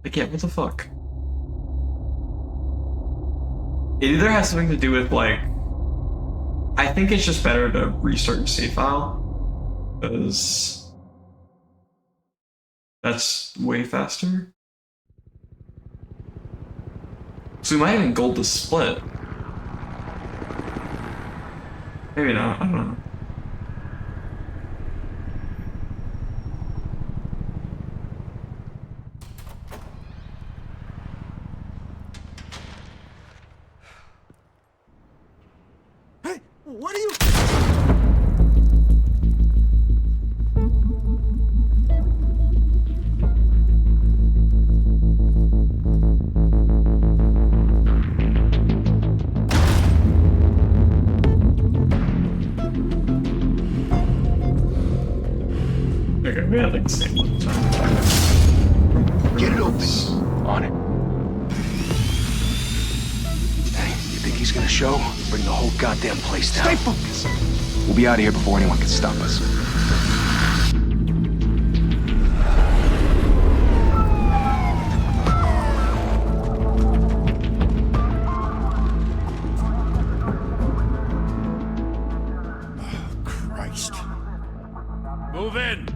Like, yeah, what the fuck? It either has something to do with, like... I think it's just better to restart your save file. Because... that's way faster. So we might even gold the split. Maybe not, I don't know. Hey, what are you... Okay, we had like the same amount of time. Get it open. On it. Hey, you think he's gonna show? Bring the whole goddamn place down. Stay focused. We'll be out of here before anyone can stop us. Christ. Move in!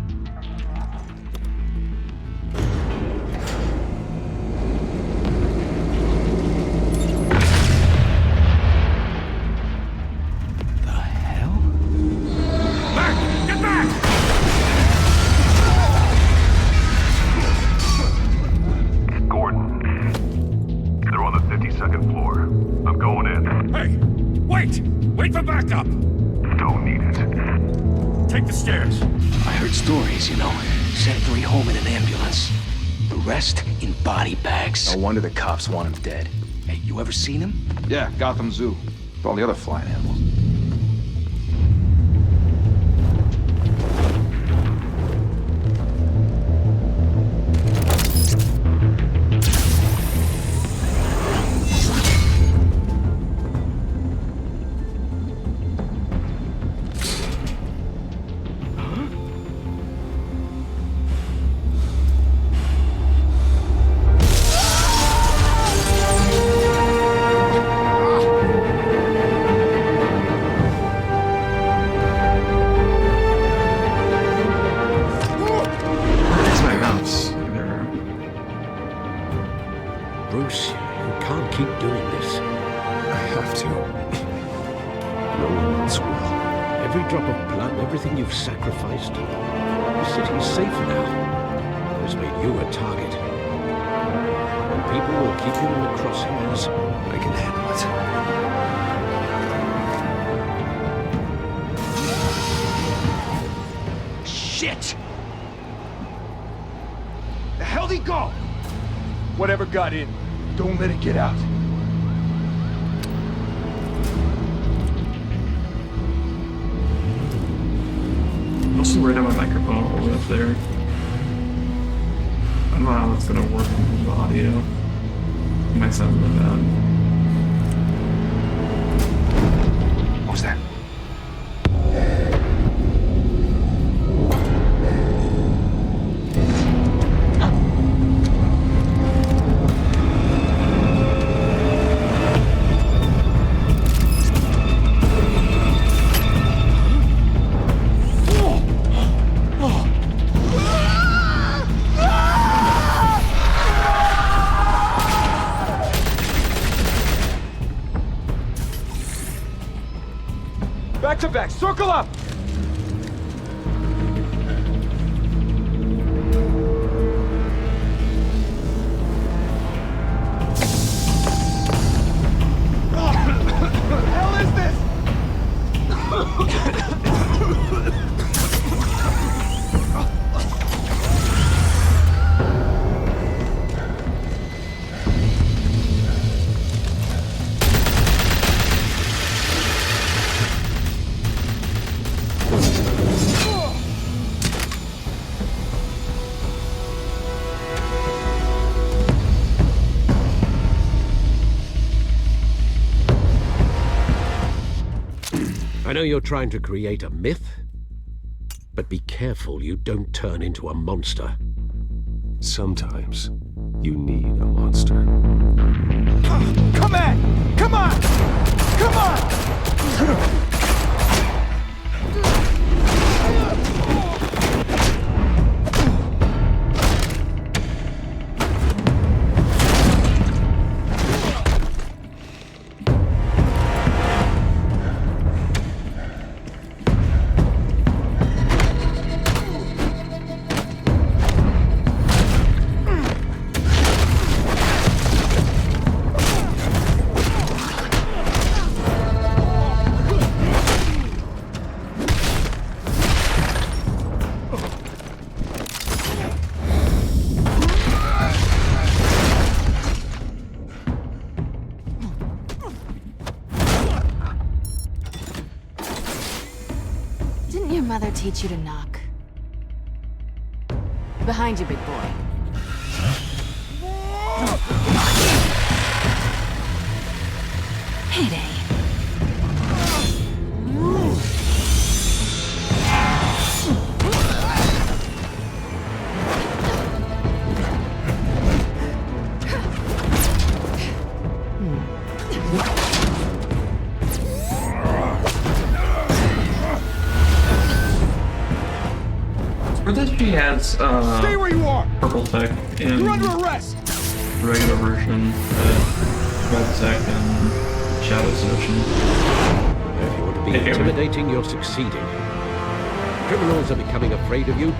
The hell? Back! Get back! Gordon. They're on the 52nd floor. I'm going in. Hey! Wait! Wait for backup! Don't need it. Take the stairs. I heard stories, you know. Sent 3 home in an ambulance. The rest in body bags. No wonder the cops want him dead. Hey, you ever seen him? Yeah, Gotham Zoo. With all the other flying animals. Where's my mouse? There. Bruce, you can't keep doing this. I have to. No one else will. Every drop of blood, everything you've sacrificed. The city's safer now. It's made you a target. And people will keep you in the crosshairs. I can handle it. Shit! The hell'd he go? Whatever got in, don't let it get out. I'm also worried about my microphone all the way up there. I don't know how that's gonna work in terms of audio. It might sound really bad. What was that? Back to back, circle up! What the hell is this? I know you're trying to create a myth, but be careful you don't turn into a monster. Sometimes, You need a monster. Come on! Come on! Come on! Didn't your mother teach you to knock? Behind you, big boy. Heyday. For this, she has Stay where you are! purple tech in You're under the arrest! regular version, red tech and shadow solution. If you want to be Take care. intimidating, you're succeeding. Criminals are becoming afraid of you,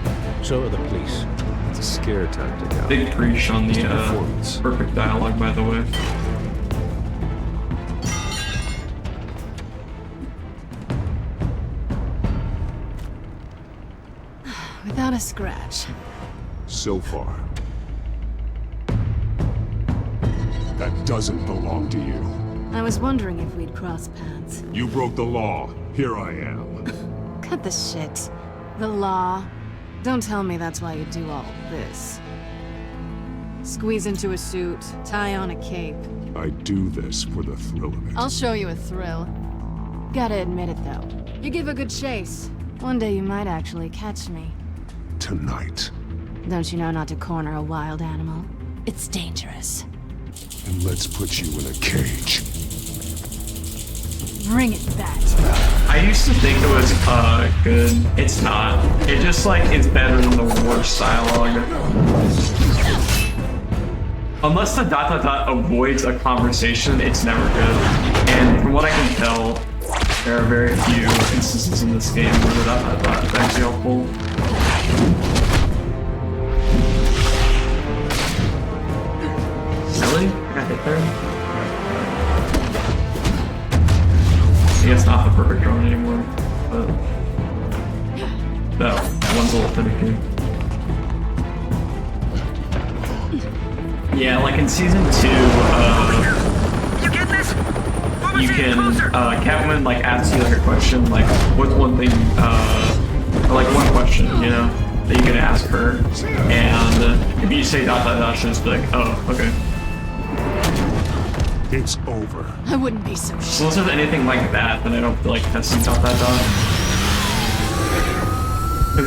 so are the police. It's a scare tactic, Al. Big breach on the Performance. perfect dialogue, by the way. Without a scratch. So far. That doesn't belong to you. I was wondering if we'd cross paths. You broke the law. Here I am. Cut the shit. The law. Don't tell me that's why you do all this. Squeeze into a suit, tie on a cape. I do this for the thrill of it. I'll show you a thrill. Gotta admit it, though. You give a good chase. One day you might actually catch me. Tonight. Don't you know not to corner a wild animal? It's dangerous. And let's put you in a cage. Bring it back. I used to think it was good. It's not. It just like is better than the worst dialogue. Unless the ... avoids a conversation, it's never good. And from what I can tell, there are very few instances in this game where the ... is actually helpful. Really? I got hit there? I guess not the perfect drone anymore, but no, that one's a little finicky. Yeah, like in season 2, You get this? you can, Catwoman like asks you like a question, like what's one thing, or like one question, you know, that you can ask her, and if you say ... she'll just be like, oh, okay. It's over. I wouldn't be so So unless there's anything like that, then I don't feel like testing ... Because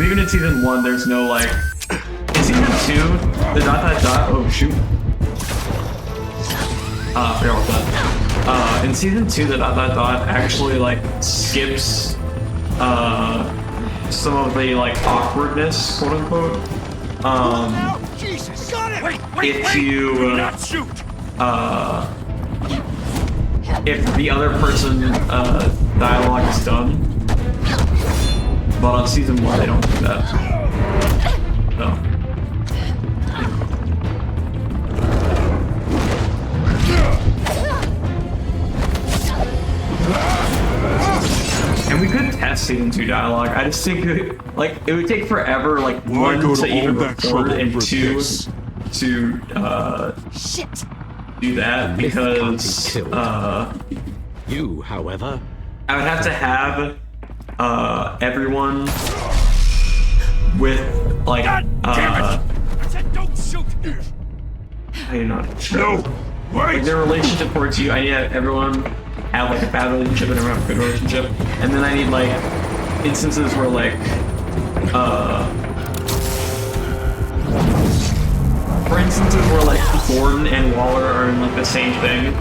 even in season 1, there's no like... In season 2, the ... oh shoot. I forgot about that. In season 2, the ... actually like skips some of the like awkwardness, quote unquote. Jesus! Got it! Wait, If you, Do not shoot! If the other person dialogue is done, but on season 1 they don't do that. No. And we could test season 2 dialogue. I just think it would take forever, like Why 1 go to to all even that record trouble and for 2 this? to Shit! do that Myth can't be because killed. You, however, I would have to have everyone with like God damn it! I said don't shoot! how do you not sure. No! Like Wait! their relationship towards you, I need to have everyone have like a bad relationship and everyone have a good relationship. And then I need like instances where like for instances where like Gordon and Waller are in like the same thing,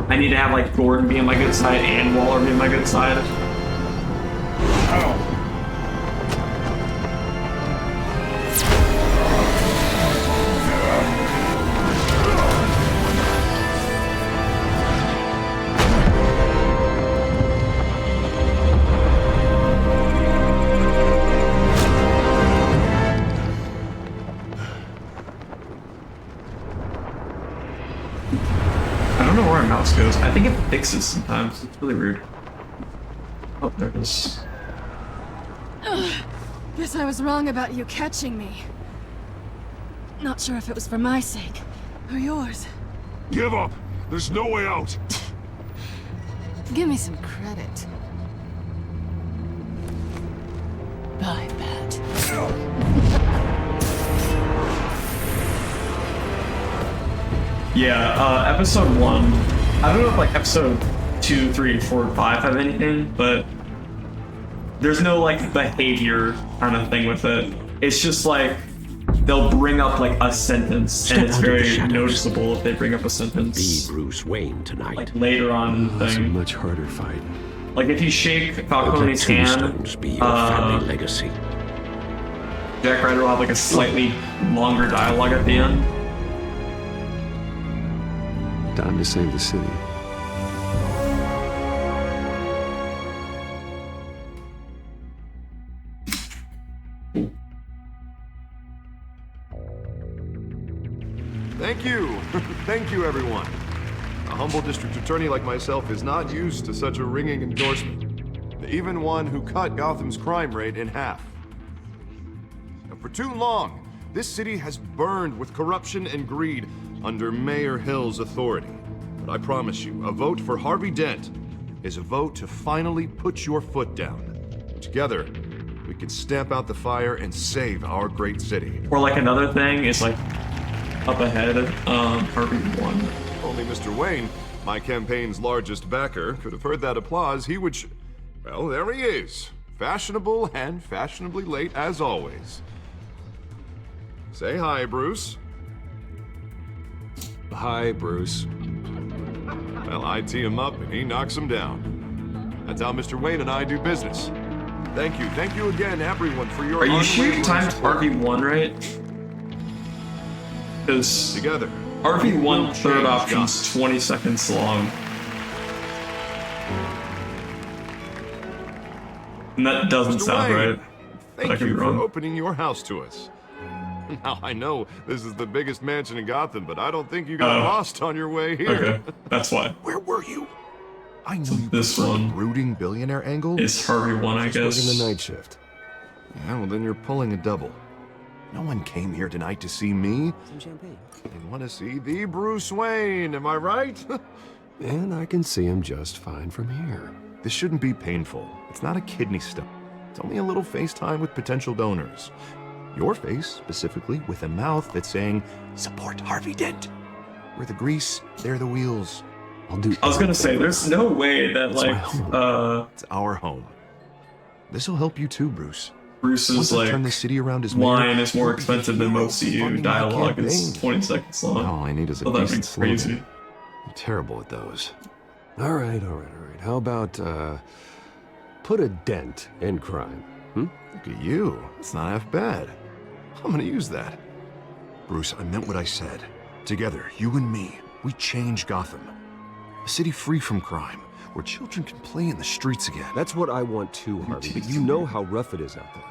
I need to have like Gordon be on my good side and Waller be on my good side. I don't know where my mouse goes. I think it fixes sometimes. It's really weird. Oh, there it is. Guess I was wrong about you catching me. Not sure if it was for my sake or yours. Give up! There's no way out! Give me some credit. Bye, Pat. Yeah, episode 1. I don't know if like episode 2, 3, 4, and 5 have anything, but there's no like behavior kind of thing with it. It's just like they'll bring up like a sentence, and it's very noticeable if they bring up a sentence. Be Bruce Wayne tonight. Like later on in the It's a thing. much harder fight. Like if you shake Let Falcone's hand, tombstones be your family legacy. Jack Ryder will have like a slightly longer dialogue at the end. Time to save the city. Thank you. Thank you, everyone. A humble district attorney like myself is not used to such a ringing endorsement. Even one who cut Gotham's crime rate in half. Now, for too long, this city has burned with corruption and greed under Mayor Hill's authority. But I promise you, a vote for Harvey Dent is a vote to finally put your foot down. Together, we can stamp out the fire and save our great city. Or like another thing is like up ahead, Harvey won. Only Mr. Wayne, my campaign's largest backer, could have heard that applause. He would well, there he is. Fashionable and fashionably late as always. Say hi, Bruce. Hi, Bruce. Well, I tee him up and he knocks him down. That's how Mr. Wayne and I do business. Thank you again, everyone, for your Are you sure you unwavering timed support. Harvey 1 right? Because Together, Harvey we 1 will third change option's Gotham. 20 seconds long. And that doesn't Mr. sound Wayne, right. But I Thank could you be for wrong. opening your house to us. Now, I know this is the biggest mansion in Gotham, but I don't think you got Oh. lost on your way here. Okay, that's why. Where were you? I know you This prefer one the brooding billionaire angle. Is Harvey 1, I Working the guess. night shift. Yeah, well, then you're pulling a double. No one came here tonight to see me. Some champagne. They want to see the Bruce Wayne, am I right? And I can see him just fine from here. This shouldn't be painful. It's not a kidney stone. It's only a little FaceTime with potential donors. Your face, specifically, with a mouth that's saying, support Harvey Dent. We're the grease, they're the wheels. I'll do. I was gonna say, there's no way that It's my like, home. It's our home. This'll help you too, Bruce. Bruce's Once I like turn the city around as mayor, line is more you'll be expensive the than hero most CU funding my dialogue is campaign. 20 seconds long. All I need is a Oh, that decent makes crazy. slogan. I'm terrible at those. All right. How about, put a dent in crime? Look at you. It's not half bad. I'm gonna use that. Bruce, I meant what I said. Together, you and me, we change Gotham. A city free from crime, where children can play in the streets again. That's what I want too, Harvey, but you know how rough it is out there.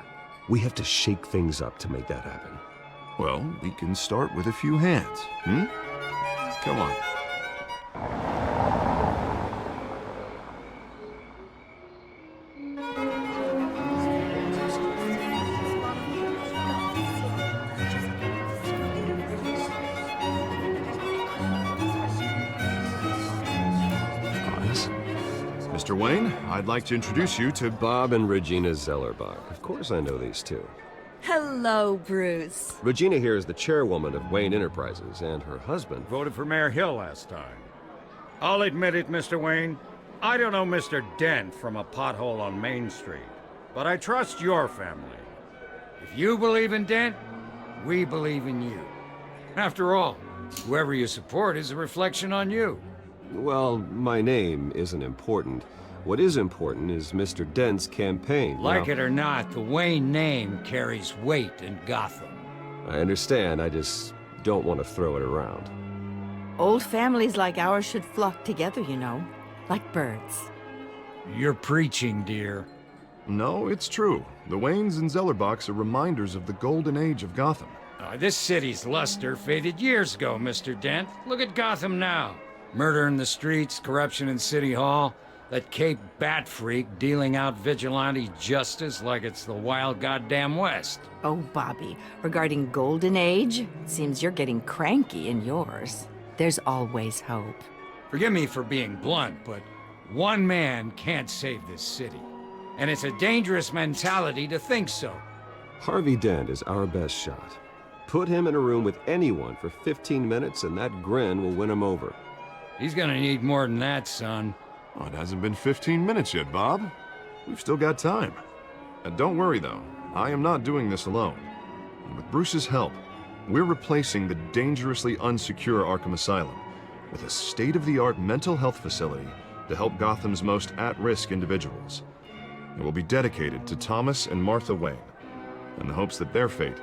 We have to shake things up to make that happen. Well, we can start with a few hands, Come on. Honest? Mr. Wayne, I'd like to introduce you to Bob and Regina Zellerbach. Of course I know these two. Hello, Bruce. Regina here is the chairwoman of Wayne Enterprises, and her husband... Voted for Mayor Hill last time. I'll admit it, Mr. Wayne. I don't know Mr. Dent from a pothole on Main Street, but I trust your family. If you believe in Dent, We believe in you. After all, whoever you support is a reflection on you. Well, my name isn't important. What is important is Mr. Dent's campaign. Like Now, it or not, the Wayne name carries weight in Gotham. I understand, I just don't want to throw it around. Old families like ours should flock together, you know, like birds. You're preaching, dear. No, it's true. The Waynes and Zellerbachs are reminders of the golden age of Gotham. This city's luster faded years ago, Mr. Dent. Look at Gotham now. Murder in the streets, corruption in City Hall, that Cape Bat freak dealing out vigilante justice like it's the wild goddamn West. Oh, Bobby, regarding Golden Age, seems you're getting cranky in yours. There's always hope. Forgive me for being blunt, but one man can't save this city. And it's a dangerous mentality to think so. Harvey Dent is our best shot. Put him in a room with anyone for 15 minutes and that grin will win him over. He's gonna need more than that, son. Oh, it hasn't been 15 minutes yet, Bob. We've still got time. And don't worry, though. I am not doing this alone. And with Bruce's help, we're replacing the dangerously unsecure Arkham Asylum with a state-of-the-art mental health facility to help Gotham's most at-risk individuals. It will be dedicated to Thomas and Martha Wayne, in the hopes that their fate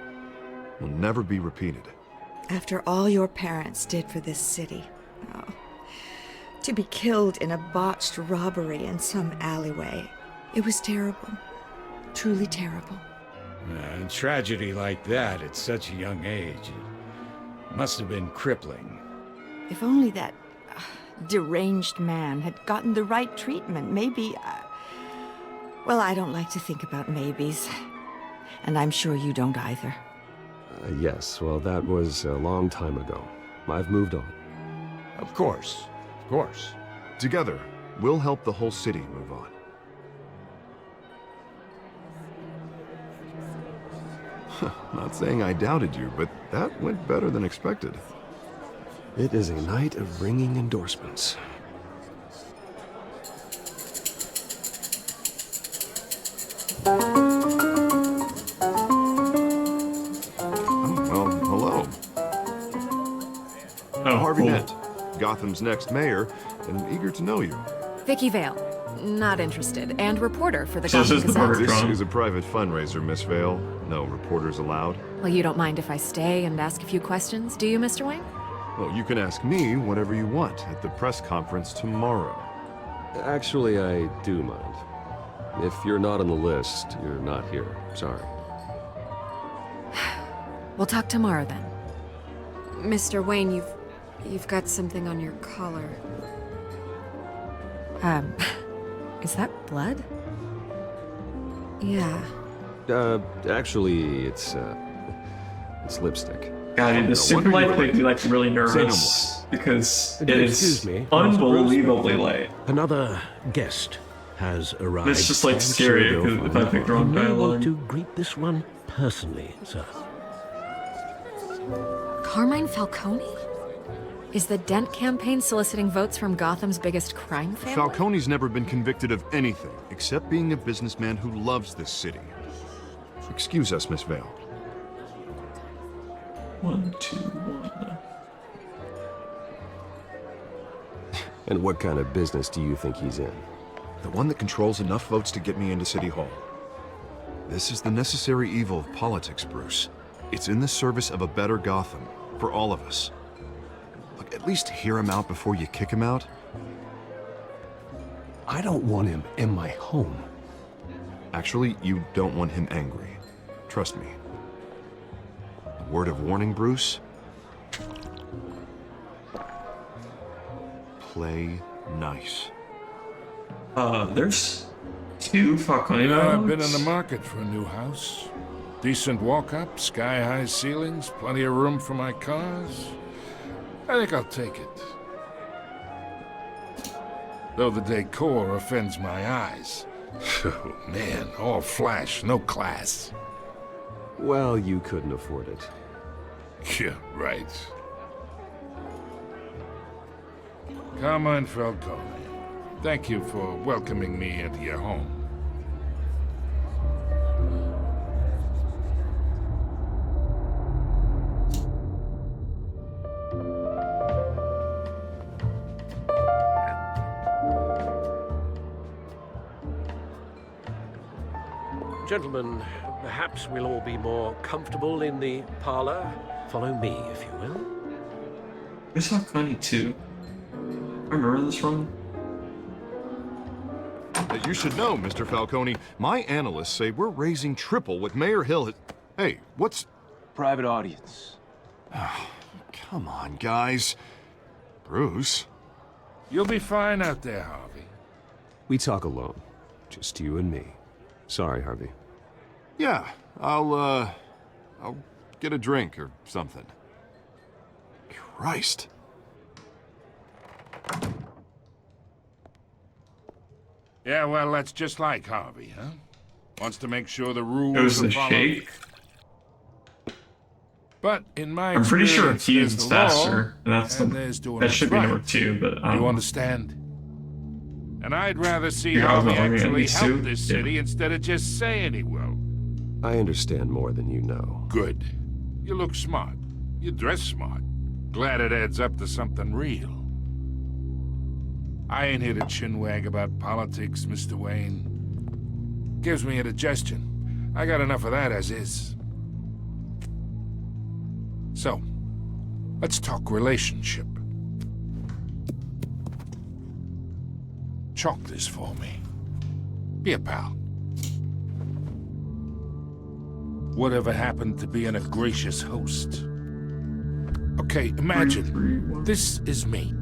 will never be repeated. After all your parents did for this city, oh, to be killed in a botched robbery in some alleyway, it was terrible. Truly terrible. A tragedy like that at such a young age, it must have been crippling. If only that deranged man had gotten the right treatment, maybe... well, I don't like to think about maybes. And I'm sure you don't either. Yes, well, that was a long time ago. I've moved on. Of course. Of course. Together, we'll help the whole city move on. Not saying I doubted you, but that went better than expected. It is a night of ringing endorsements. Harvey Dent, Gotham's next mayor, and eager to know you. Vicky Vale, not interested, and reporter for the So Gotham this is the Gazette. This is a private fundraiser, Miss Vale. No reporters allowed. Well, you don't mind if I stay and ask a few questions, do you, Mr. Wayne? Well, you can ask me whatever you want at the press conference tomorrow. Actually, I do mind. If you're not on the list, you're not here. Sorry. We'll talk tomorrow then. Mr. Wayne, you've got something on your collar. Is that blood? Yeah. Actually, it's lipstick. God, it's super likely to be like really nervous because it is unbelievably late. Another guest has arrived. It's just like scary if I pick the wrong I dialogue. want to greet this one personally, sir. Carmine Falcone? Is the Dent campaign soliciting votes from Gotham's biggest crime family? Falcone's never been convicted of anything except being a businessman who loves this city. Excuse us, Miss Vale. 1, 2, 1. And what kind of business do you think he's in? The one that controls enough votes to get me into City Hall. This is the necessary evil of politics, Bruce. It's in the service of a better Gotham, for all of us. Look, at least hear him out before you kick him out. I don't want him in my home. Actually, you don't want him angry. Trust me. A word of warning, Bruce. Play nice. There's 2 Falcone I've been in modes. the market for a new house. Decent walk-up, sky-high ceilings, plenty of room for my cars. I think I'll take it. Though the decor offends my eyes. Oh, man, all flash, no class. Well, you couldn't afford it. Yeah, right. Carmine Falcone, thank you for welcoming me into your home. Gentlemen, perhaps we'll all be more comfortable in the parlor. Follow me, if you will. We saw Connie too. I remember this wrong. You should know, Mr. Falcone, my analysts say we're raising triple what Mayor Hill has... Hey, what's... Private audience. Come on, guys. Bruce? You'll be fine out there, Harvey. We talk alone. Just you and me. Sorry, Harvey. Yeah, I'll get a drink or something. Christ. Yeah, well, that's just like Harvey, huh? Wants to make sure the rules Goes are the followed. shake. But in my I'm pretty sure experience, Fusion's there's the law, faster. And that's and there's doing that what's should be right. number 2, but You understand? And I'd rather see You're Harvey not looking at actually me, help Sue? this city instead of just saying he will. I understand more than you know. Good. You look smart. You dress smart. Glad it adds up to something real. I ain't here to chinwag about politics, Mr. Wayne. Gives me indigestion. I got enough of that as is. So, let's talk relationship. Chalk this for me. Be a pal. Whatever happened to being a gracious host? Okay, imagine, this is me.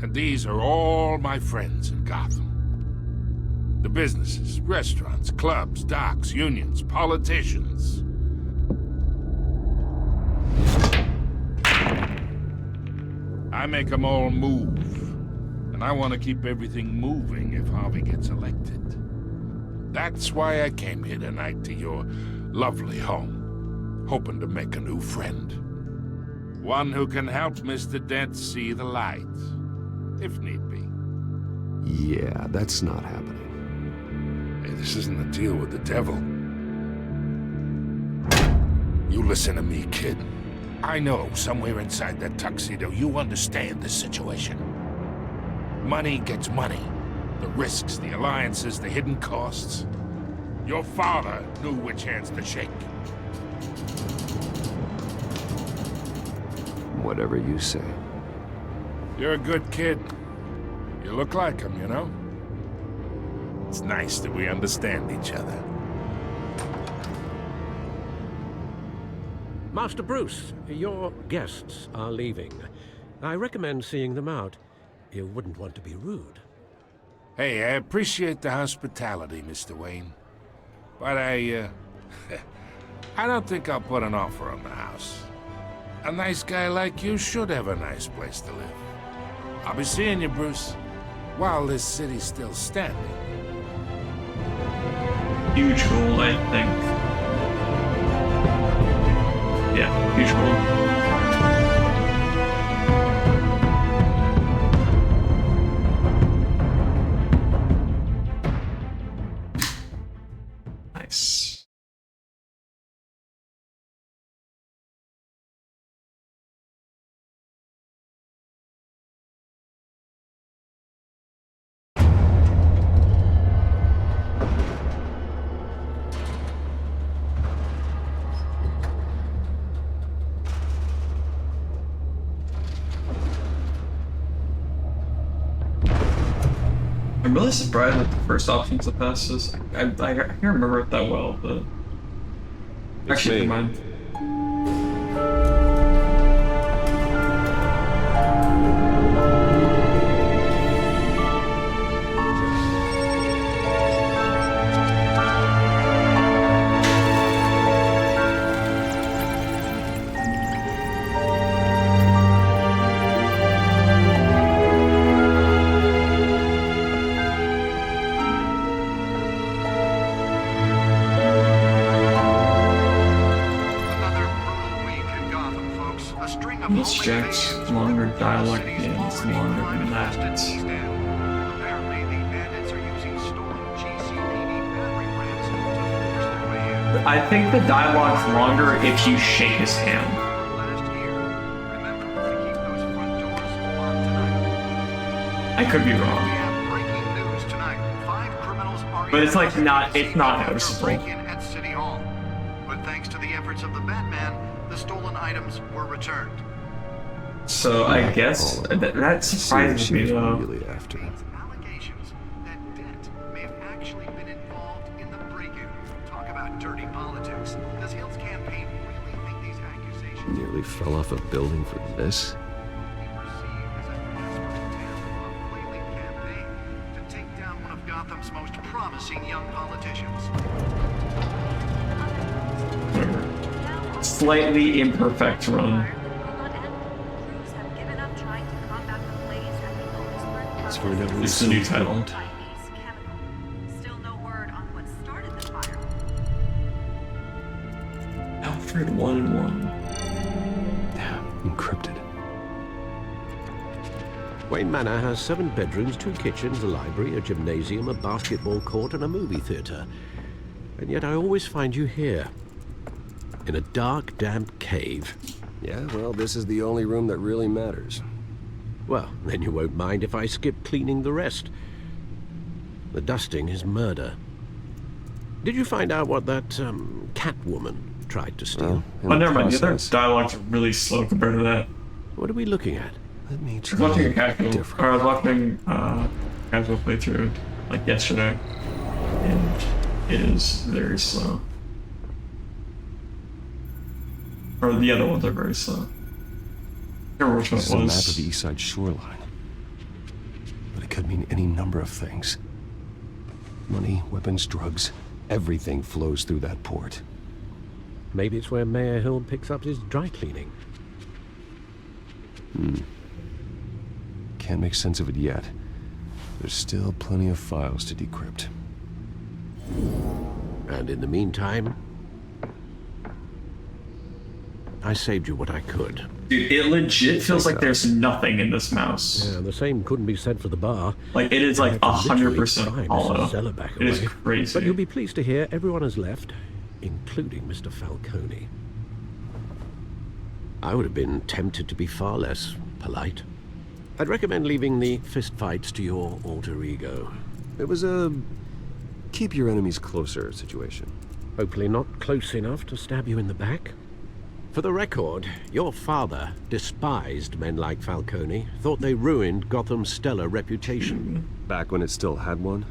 And these are all my friends in Gotham. The businesses, restaurants, clubs, docks, unions, politicians. I make them all move. And I want to keep everything moving if Harvey gets elected. That's why I came here tonight to your lovely home, hoping to make a new friend. One who can help Mr. Dent see the light, if need be. Yeah, that's not happening. Hey, this isn't a deal with the devil. You listen to me, kid. I know somewhere inside that tuxedo you understand the situation. Money gets money. The risks, the alliances, the hidden costs. Your father knew which hands to shake. Whatever you say. You're a good kid. You look like him, you know? It's nice that we understand each other. Master Bruce, your guests are leaving. I recommend seeing them out. You wouldn't want to be rude. Hey, I appreciate the hospitality, Mr. Wayne. But I don't think I'll put an offer on the house. A nice guy like you should have a nice place to live. I'll be seeing you, Bruce, while this city's still standing. Huge goal, I think. Yeah, huge goal. Nice. I'm really surprised that the first option's the fastest. I can't remember it that well, but... Actually, never mind. Miss Jack's longer dialogue begins longer than that. I think the dialogue's longer if you shake his hand. I could be wrong. But it's like it's not noticeable. Break-in at City Hall. But thanks to the efforts of the Batman, the stolen items were returned. So I guess that surprises me though. Really after. Allegations that Dent may have actually been involved in the break-in. Talk about dirty politics. Does Hill's campaign really think these accusations Nearly fell off a building for this. be perceived as a desperate attempt of a flailing campaign to take down one of Gotham's most promising young politicians? Slightly imperfect run. Let's find out It's the new title. Still no word on what started the fire. Alfred 1-1. Encrypted. Wayne Manor has 7 bedrooms, 2 kitchens, a library, a gymnasium, a basketball court, and a movie theater. And yet I always find you here. In a dark, damp cave. Yeah, well, this is the only room that really matters. Well, then you won't mind if I skip cleaning the rest. The dusting is murder. Did you find out what that, Catwoman tried to steal? Oh, never mind. The other dialogues are really slow compared to that. What are we looking at? Let me I was try watching a casual, different. or I was watching casual playthrough like yesterday, and it is very slow. Or the other ones are very slow. I can't remember which one This it is a was. map of the East Side shoreline. But it could mean any number of things. Money, weapons, drugs, everything flows through that port. Maybe it's where Mayor Hill picks up his dry cleaning. Can't make sense of it yet. There's still plenty of files to decrypt. And in the meantime, I saved you what I could. Dude, it legit feels like there's nothing in this mouse. Yeah, the same couldn't be said for the bar. Like, it is like I had to literally 100% pry Mrs. hollow. Zeller back It is away. crazy. But you'll be pleased to hear everyone has left, including Mr. Falcone. I would have been tempted to be far less polite. I'd recommend leaving the fistfights to your alter ego. It was a keep your enemies closer situation. Hopefully not close enough to stab you in the back. For the record, your father despised men like Falcone, thought they ruined Gotham's stellar reputation. Back when it still had one?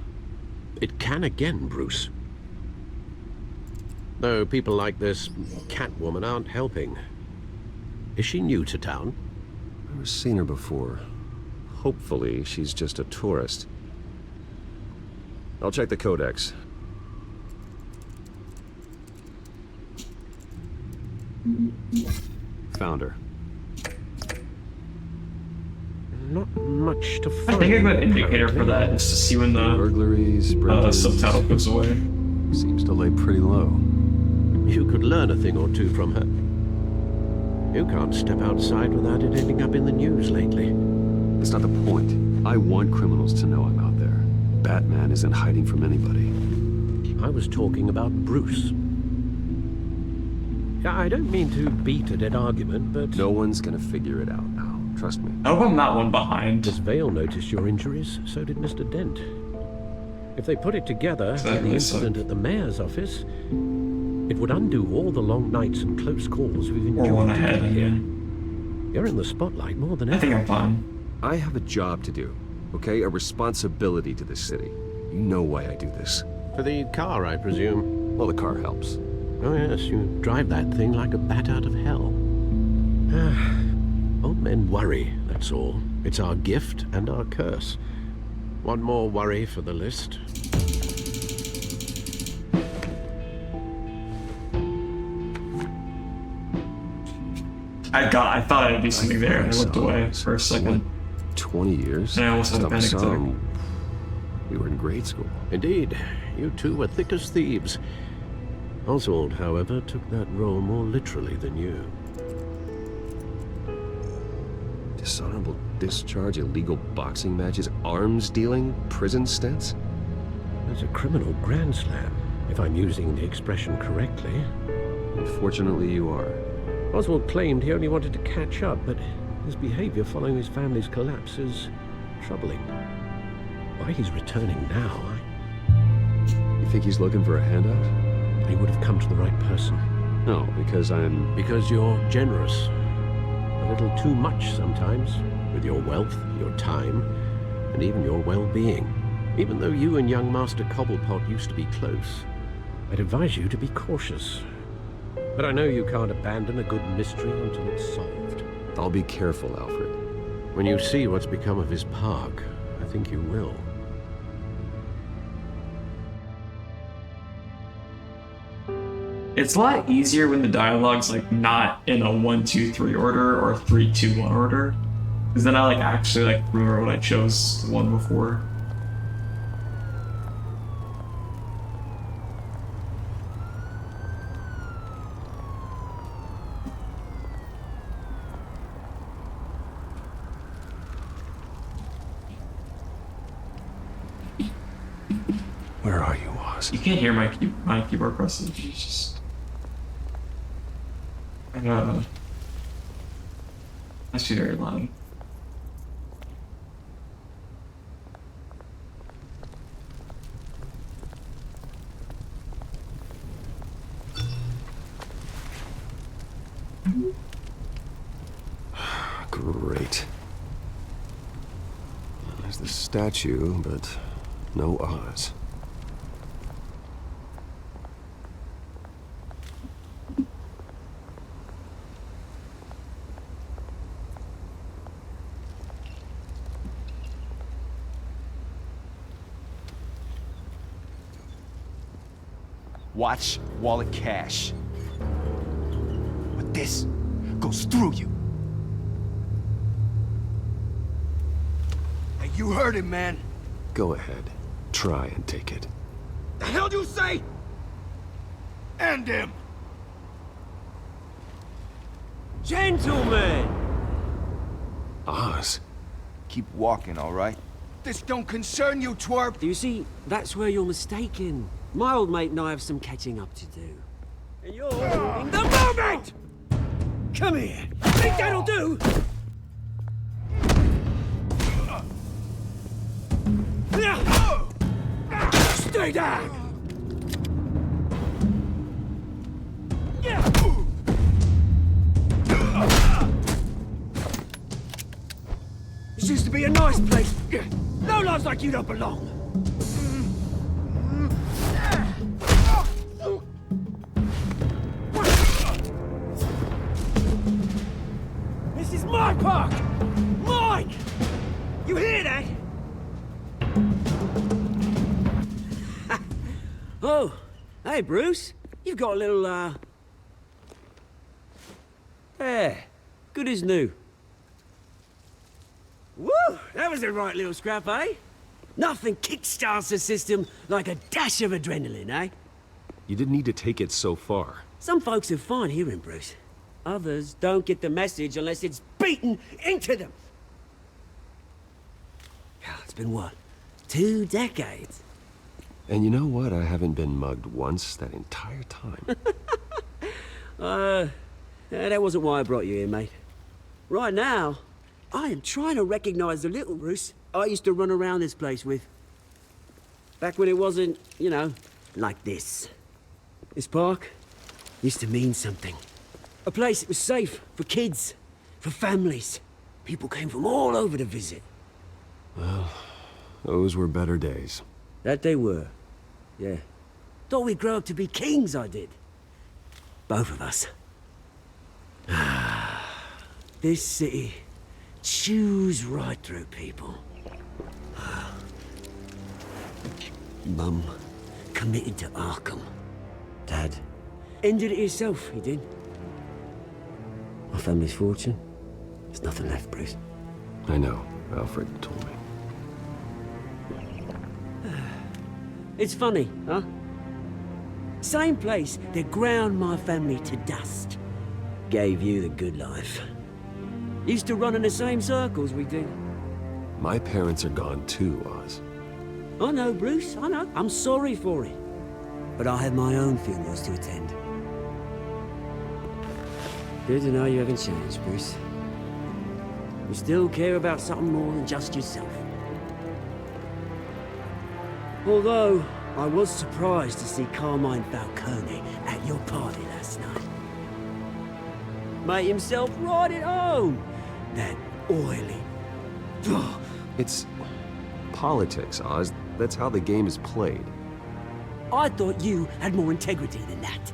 It can again, Bruce. Though people like this Catwoman aren't helping. Is she new to town? Never seen her before. Hopefully, she's just a tourist. I'll check the codex. Found her. Not much to I find. think a good indicator for that is to see when the Burglaries, subtitle goes away. Seems to lay pretty low. You could learn a thing or two from her. You can't step outside without it ending up in the news lately. That's not the point. I want criminals to know I'm out there. Batman isn't hiding from anybody. I was talking about Bruce. I don't mean to beat a dead argument, but... No one's gonna figure it out now. Trust me. I hope I'm not one behind. Miss Vale noticed your injuries, so did Mr. Dent. If they put it together with the incident at the mayor's office, it would undo all the long nights and close calls we've enjoyed Or one ahead, together here. yeah. You're in the spotlight more than I ever. think I'm fine. I have a job to do, okay? A responsibility to this city. You know why I do this. For the car, I presume. Well, the car helps. Oh yes, you drive that thing like a bat out of hell. Old men worry, that's all. It's our gift and our curse. One more worry for the list. I thought I'd be something there, and I looked away for a second. 20 years? And I almost had a panic attack. We were in grade school. Indeed, you two were thick as thieves. Oswald, however, took that role more literally than you. Dishonorable discharge, illegal boxing matches, arms dealing, prison stints? There's a criminal grand slam, if I'm using the expression correctly. Unfortunately, you are. Oswald claimed he only wanted to catch up, but his behavior following his family's collapse is troubling. Why he's returning now, think he's looking for a handout? He would have come to the right person. No, because I'm... Because you're generous. A little too much sometimes, with your wealth, your time, and even your well-being. Even though you and young Master Cobblepot used to be close, I'd advise you to be cautious. But I know you can't abandon a good mystery until it's solved. I'll be careful, Alfred. When you see what's become of his park, I think you will. It's a lot easier when the dialogue's like not in a 1, 2, 3 order or 3, 2, 1 order. Because then I like actually like remember what I chose the one before. Where are you, Oz? You can't hear my keyboard presses. It's just must be very loud. Great. There's the statue, but no Oz. Watch wallet cash. But this goes through you. Hey, you heard him, man. Go ahead. Try and take it. The hell do you say? End him. Gentlemen! Oz. Keep walking, all right? This don't concern you, twerp. You see, that's where you're mistaken. My old mate and I have some catching up to do. And you're holding the moment! Come here. Think that'll do? Stay down! This used to be a nice place. No lives like you don't belong. This is my park! Mine! You hear that? Oh, hey, Bruce. You've got a little, Yeah, good as new. Woo! That was a right little scrap, eh? Nothing kickstarts the system like a dash of adrenaline, eh? You didn't need to take it so far. Some folks have fine hearing, Bruce. Others don't get the message unless it's beaten into them. It's been what? 2 decades? And you know what? I haven't been mugged once that entire time. That wasn't why I brought you here, mate. Right now, I am trying to recognize the little Bruce I used to run around this place with. Back when it wasn't, you know, like this. This park used to mean something. A place that was safe for kids, for families. People came from all over to visit. Well, those were better days. That they were, yeah. Thought we'd grow up to be kings, I did. Both of us. This city chews right through people. Mum committed to Arkham. Dad ended it himself, he did. My family's fortune, there's nothing left, Bruce. I know. Alfred told me. It's funny, huh? Same place that ground my family to dust. Gave you the good life. Used to run in the same circles we did. My parents are gone too, Oz. I know, Bruce, I know. I'm sorry for it. But I have my own funerals to attend. Good to know you haven't changed, Bruce. You still care about something more than just yourself. Although, I was surprised to see Carmine Falcone at your party last night. Made himself right at home. That oily... It's politics, Oz. That's how the game is played. I thought you had more integrity than that.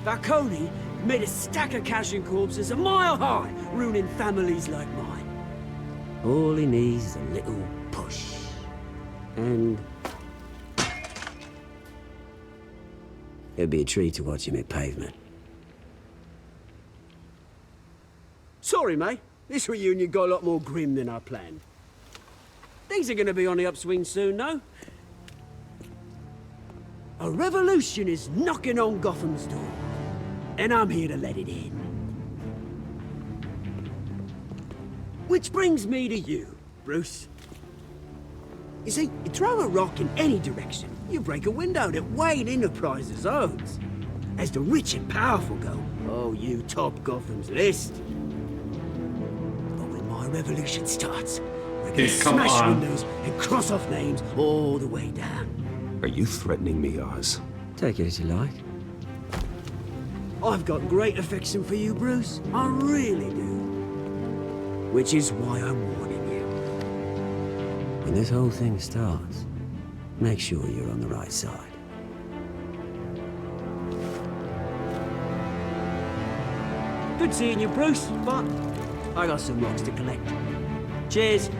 Falcone made a stack of cash and corpses a mile high, ruining families like mine. All he needs is a little push. And... it'd be a treat to watch him hit pavement. Sorry, mate. This reunion got a lot more grim than I planned. Things are gonna be on the upswing soon, though. A revolution is knocking on Gotham's door. And I'm here to let it in. Which brings me to you, Bruce. You see, you throw a rock in any direction, you break a window that Wayne Enterprises owns. As the rich and powerful go, oh, you top Gotham's list. But when my revolution starts, we're gonna smash windows and cross off names all the way down. Are you threatening me, Oz? Take it as you like. I've got great affection for you, Bruce. I really do. Which is why I'm warning you. When this whole thing starts, make sure you're on the right side. Good seeing you, Bruce, but I got some rocks to collect. Cheers.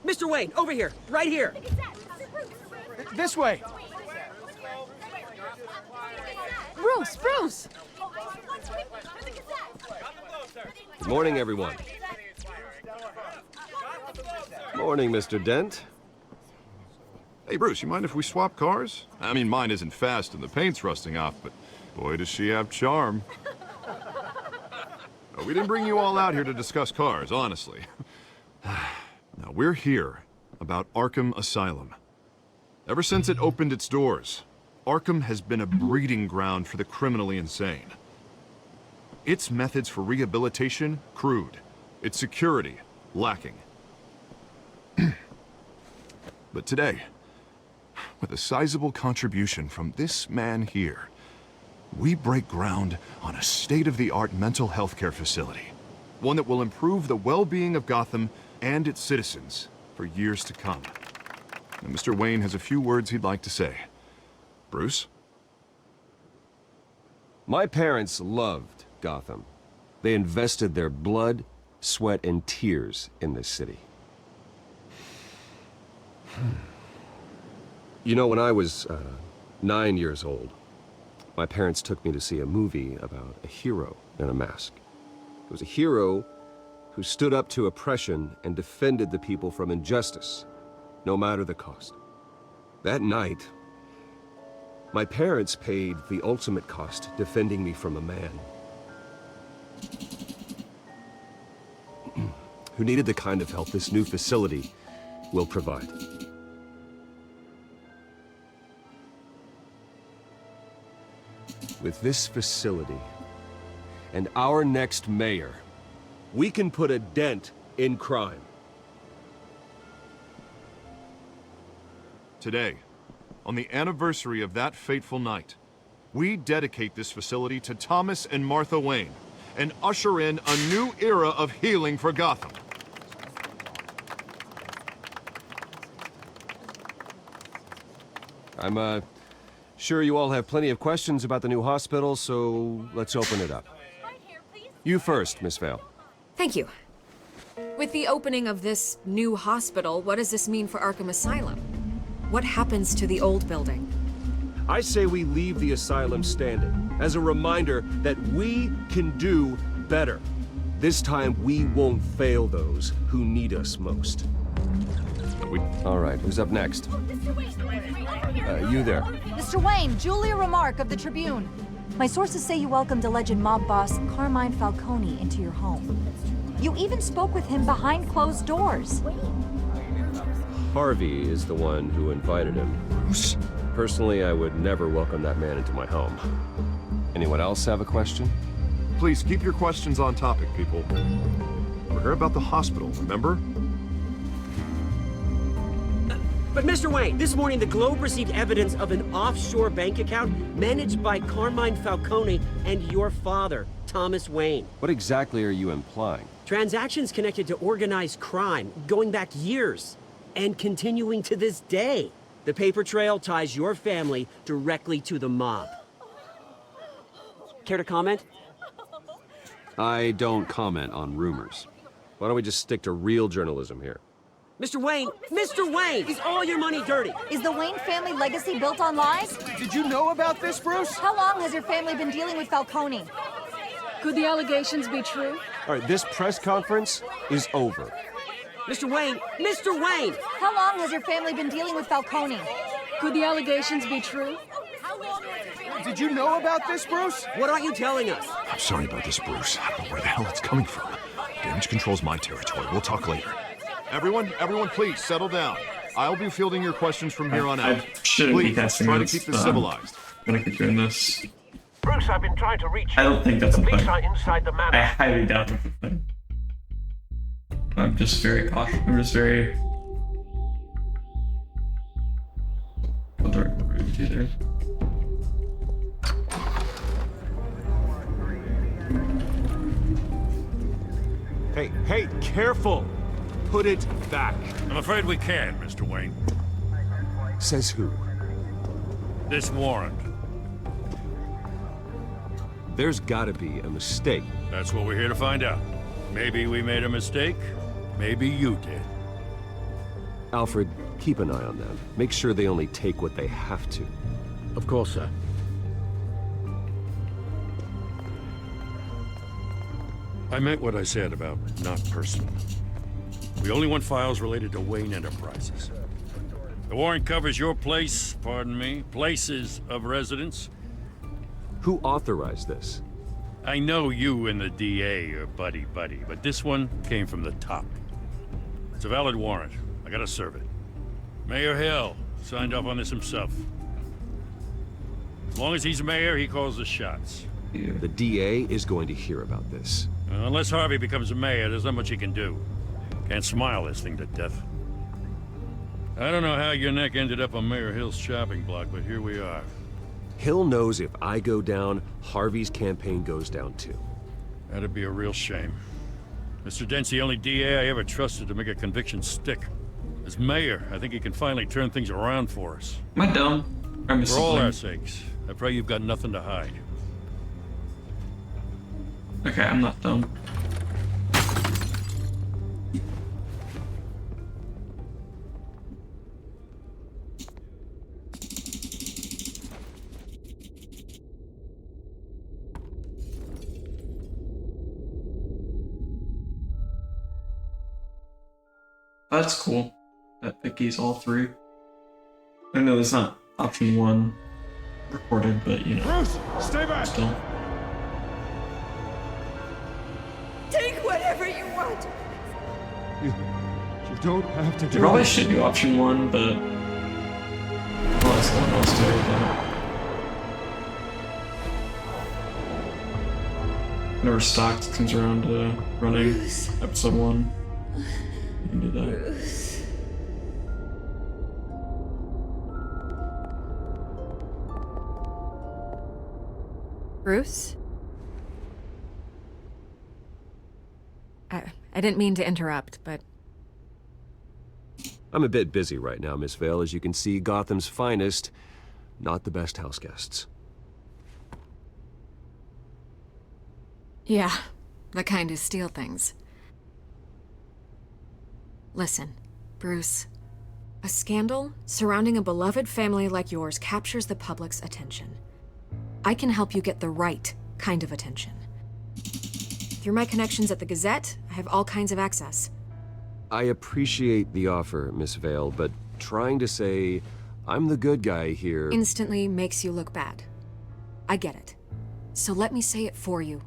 Mr. Wayne, over here, right here. This way. Bruce, Bruce! Good morning, everyone. Morning, Mr. Dent. Hey, Bruce, you mind if we swap cars? I mean, mine isn't fast and the paint's rusting off, but boy, does she have charm. No, we didn't bring you all out here to discuss cars, honestly. Now, we're here about Arkham Asylum. Ever since it opened its doors, Arkham has been a breeding ground for the criminally insane. Its methods for rehabilitation, crude. Its security, lacking. But today, with a sizable contribution from this man here, we break ground on a state-of-the-art mental health care facility. One that will improve the well-being of Gotham and its citizens for years to come. Now, Mr. Wayne has a few words he'd like to say. Bruce? My parents loved Gotham. They invested their blood, sweat, and tears in this city. You know, when I was 9 years old, my parents took me to see a movie about a hero in a mask. It was a hero who stood up to oppression and defended the people from injustice, no matter the cost. That night, my parents paid the ultimate cost defending me from a man who needed the kind of help this new facility will provide. With this facility and our next mayor, we can put a dent in crime. Today, on the anniversary of that fateful night, we dedicate this facility to Thomas and Martha Wayne and usher in a new era of healing for Gotham. I'm sure you all have plenty of questions about the new hospital, so let's open it up. You first, Miss Vale. Thank you. With the opening of this new hospital, what does this mean for Arkham Asylum? What happens to the old building? I say we leave the asylum standing, as a reminder that we can do better. This time, we won't fail those who need us most. All right, who's up next? You there. Mr. Wayne, Julia Remark of the Tribune. My sources say you welcomed alleged mob boss Carmine Falcone into your home. You even spoke with him behind closed doors. Harvey is the one who invited him. Personally, I would never welcome that man into my home. Anyone else have a question? Please keep your questions on topic, people. We're here about the hospital, remember? But Mr. Wayne, this morning the Globe received evidence of an offshore bank account managed by Carmine Falcone and your father, Thomas Wayne. What exactly are you implying? Transactions connected to organized crime, going back years, and continuing to this day. The paper trail ties your family directly to the mob. Care to comment? I don't comment on rumors. Why don't we just stick to real journalism here? Mr. Wayne! Mr. Wayne! Is all your money dirty? Is the Wayne family legacy built on lies? Did you know about this, Bruce? How long has your family been dealing with Falcone? Could the allegations be true? All right, this press conference is over. Mr. Wayne! Mr. Wayne! How long has your family been dealing with Falcone? Could the allegations be true? Did you know about this, Bruce? What aren't you telling us? I'm sorry about this, Bruce. I don't know where the hell it's coming from. Damage control's my territory. We'll talk later. Everyone, please settle down. I'll be fielding your questions from here on out. I shouldn't be Please, testing try to this. keep this civilized. I'm gonna keep doing this. Bruce, I've been trying to reach I don't think that's a Police thing. are inside the manor. I highly doubt that's a thing. I'm just very cautious. I'm just very. What do I do there? Hey, careful! Put it back. I'm afraid we can't, Mr. Wayne. Says who? This warrant. There's gotta be a mistake. That's what we're here to find out. Maybe we made a mistake. Maybe you did. Alfred, keep an eye on them. Make sure they only take what they have to. Of course, sir. I meant what I said about not personal. We only want files related to Wayne Enterprises. The warrant covers your place, pardon me, places of residence. Who authorized this? I know you and the DA are buddy-buddy, but this one came from the top. It's a valid warrant. I gotta serve it. Mayor Hill signed off on this himself. As long as he's mayor, he calls the shots. The DA is going to hear about this. Unless Harvey becomes a mayor, there's not much he can do. Can't smile this thing to death. I don't know how your neck ended up on Mayor Hill's chopping block, but here we are. Hill knows if I go down, Harvey's campaign goes down too. That'd be a real shame. Mr. Dent's the only DA I ever trusted to make a conviction stick. As mayor, I think he can finally turn things around for us. Am I dumb? Or For all our sakes, I pray you've got nothing to hide. Okay, I'm not dumb. That's cool. That Vicky's all three. I know there's not option 1 recorded, but you know. Bruce, stay back! Still. Take whatever you want. You don't have to do You probably it. should do option 1, but I'll let someone else do it. Whenever Stocks comes around to running episode 1, you can do that. Bruce. Bruce? I didn't mean to interrupt, but... I'm a bit busy right now, Miss Vale. As you can see, Gotham's finest, not the best house guests. Yeah, the kind who steal things. Listen, Bruce. A scandal surrounding a beloved family like yours captures the public's attention. I can help you get the right kind of attention. Through my connections at the Gazette, I have all kinds of access. I appreciate the offer, Miss Vale, but trying to say I'm the good guy here Instantly makes you look bad. I get it. So let me say it for you.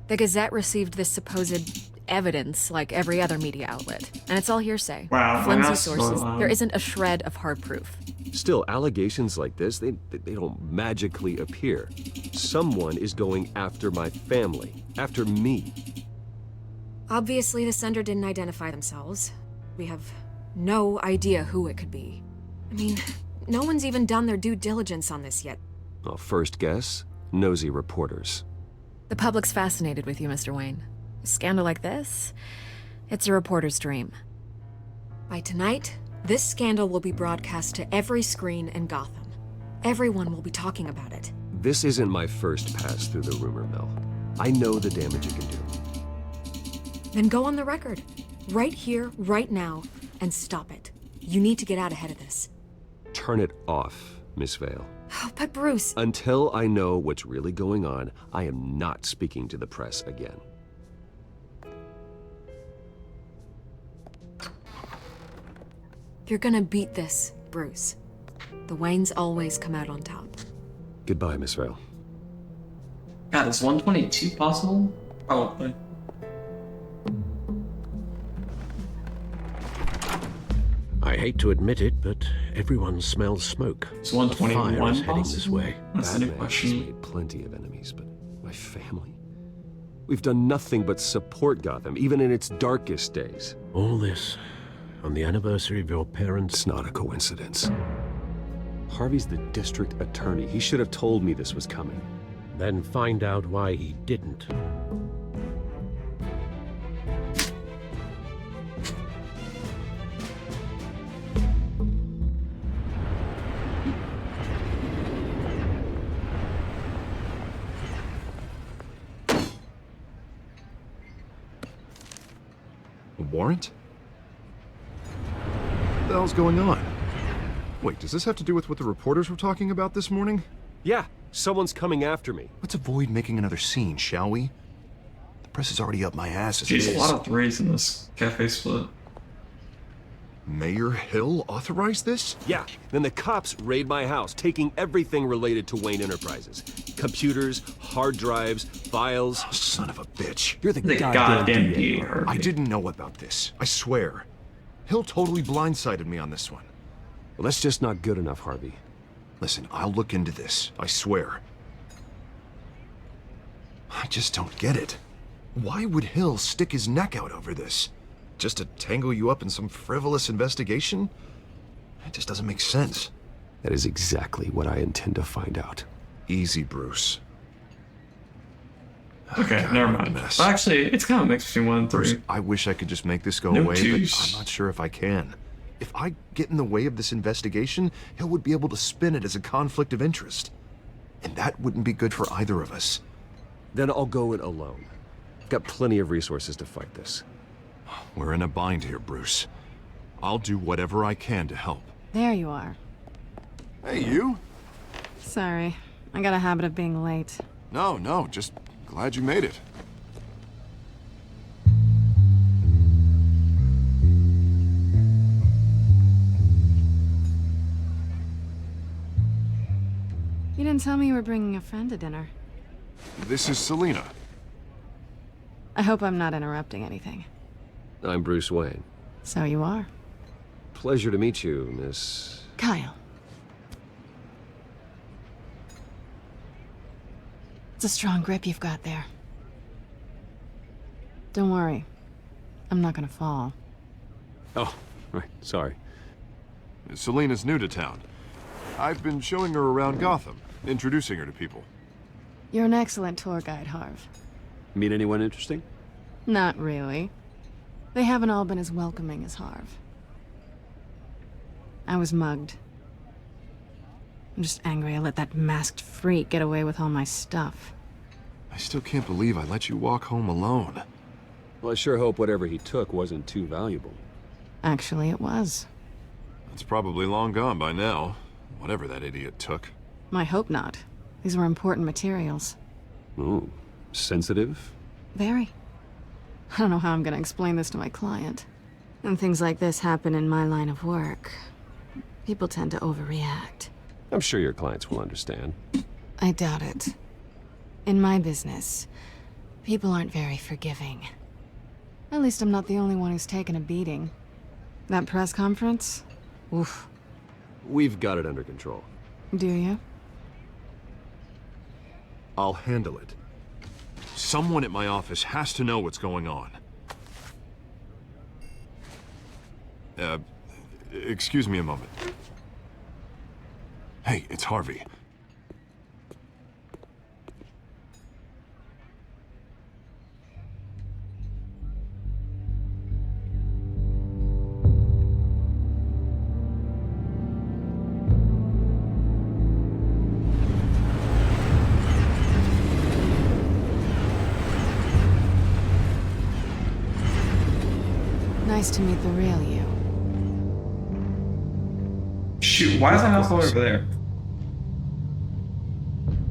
The Gazette received this supposed evidence like every other media outlet, and it's all hearsay. Wow, Flimsy that's so sources. loud. There isn't a shred of hard proof. Still, allegations like this, they don't magically appear. Someone is going after my family, after me. Obviously, the sender didn't identify themselves. We have no idea who it could be. I mean, no one's even done their due diligence on this yet. Well, first guess, nosy reporters. The public's fascinated with you, Mr. Wayne. A scandal like this, it's a reporter's dream. By tonight, this scandal will be broadcast to every screen in Gotham. Everyone will be talking about it. This isn't my first pass through the rumor mill. I know the damage it can do. Then go on the record. Right here, right now, and stop it. You need to get out ahead of this. Turn it off, Miss Vale. Oh, but Bruce... Until I know what's really going on, I am not speaking to the press again. You're gonna beat this, Bruce. The Waynes always come out on top. Goodbye, Miss Vale. God, is 122 possible? Probably. I hate to admit it, but everyone smells smoke. Is 121 Fire is heading this possible? way. That's the new Batman has question. made plenty of enemies, but my family? We've done nothing but support Gotham, even in its darkest days. All this on the anniversary of your parents'... It's not a coincidence. Harvey's the district attorney. He should have told me this was coming. Then find out why he didn't. A warrant? What the hell's going on? Wait, does this have to do with what the reporters were talking about this morning? Yeah, someone's coming after me. Let's avoid making another scene, shall we? The press is already up my ass as Jeez, it a is. lot of threes in this cafe split. Mayor Hill authorized this? Yeah, then the cops raid my house, taking everything related to Wayne Enterprises. Computers, hard drives, files. Oh, son of a bitch. You're the The goddamn goddamn DA. DA. I didn't know about this. I swear. Hill totally blindsided me on this one. Well, that's just not good enough, Harvey. Listen, I'll look into this. I swear. I just don't get it. Why would Hill stick his neck out over this? Just to tangle you up in some frivolous investigation? It just doesn't make sense. That is exactly what I intend to find out. Easy, Bruce. Okay, God, never what a mind. mess. Well, actually, it's kind of mixed between 1 and 3. Bruce, I wish I could just make this go No away, juice. but I'm not sure if I can. If I get in the way of this investigation, Hill would be able to spin it as a conflict of interest. And that wouldn't be good for either of us. Then I'll go it alone. I've got plenty of resources to fight this. We're in a bind here, Bruce. I'll do whatever I can to help. There you are. Hey, you? Sorry. I got a habit of being late. No, just glad you made it. You didn't tell me you were bringing a friend to dinner. This is Selina. I hope I'm not interrupting anything. I'm Bruce Wayne. So you are. Pleasure to meet you, Miss... Kyle. It's a strong grip you've got there. Don't worry. I'm not gonna fall. Oh, right, sorry. Selina's new to town. I've been showing her around Gotham, introducing her to people. You're an excellent tour guide, Harv. Meet anyone interesting? Not really. They haven't all been as welcoming as Harv. I was mugged. I'm just angry I let that masked freak get away with all my stuff. I still can't believe I let you walk home alone. Well, I sure hope whatever he took wasn't too valuable. Actually, it was. It's probably long gone by now, whatever that idiot took. I hope not. These were important materials. Ooh, sensitive? Very. I don't know how I'm gonna explain this to my client. When things like this happen in my line of work, people tend to overreact. I'm sure your clients will understand. I doubt it. In my business, people aren't very forgiving. At least I'm not the only one who's taken a beating. That press conference? Oof. We've got it under control. Do you? I'll handle it. Someone at my office has to know what's going on. Excuse me a moment. Hey, it's Harvey. Nice to meet the real you. Shoot, why is that house over there?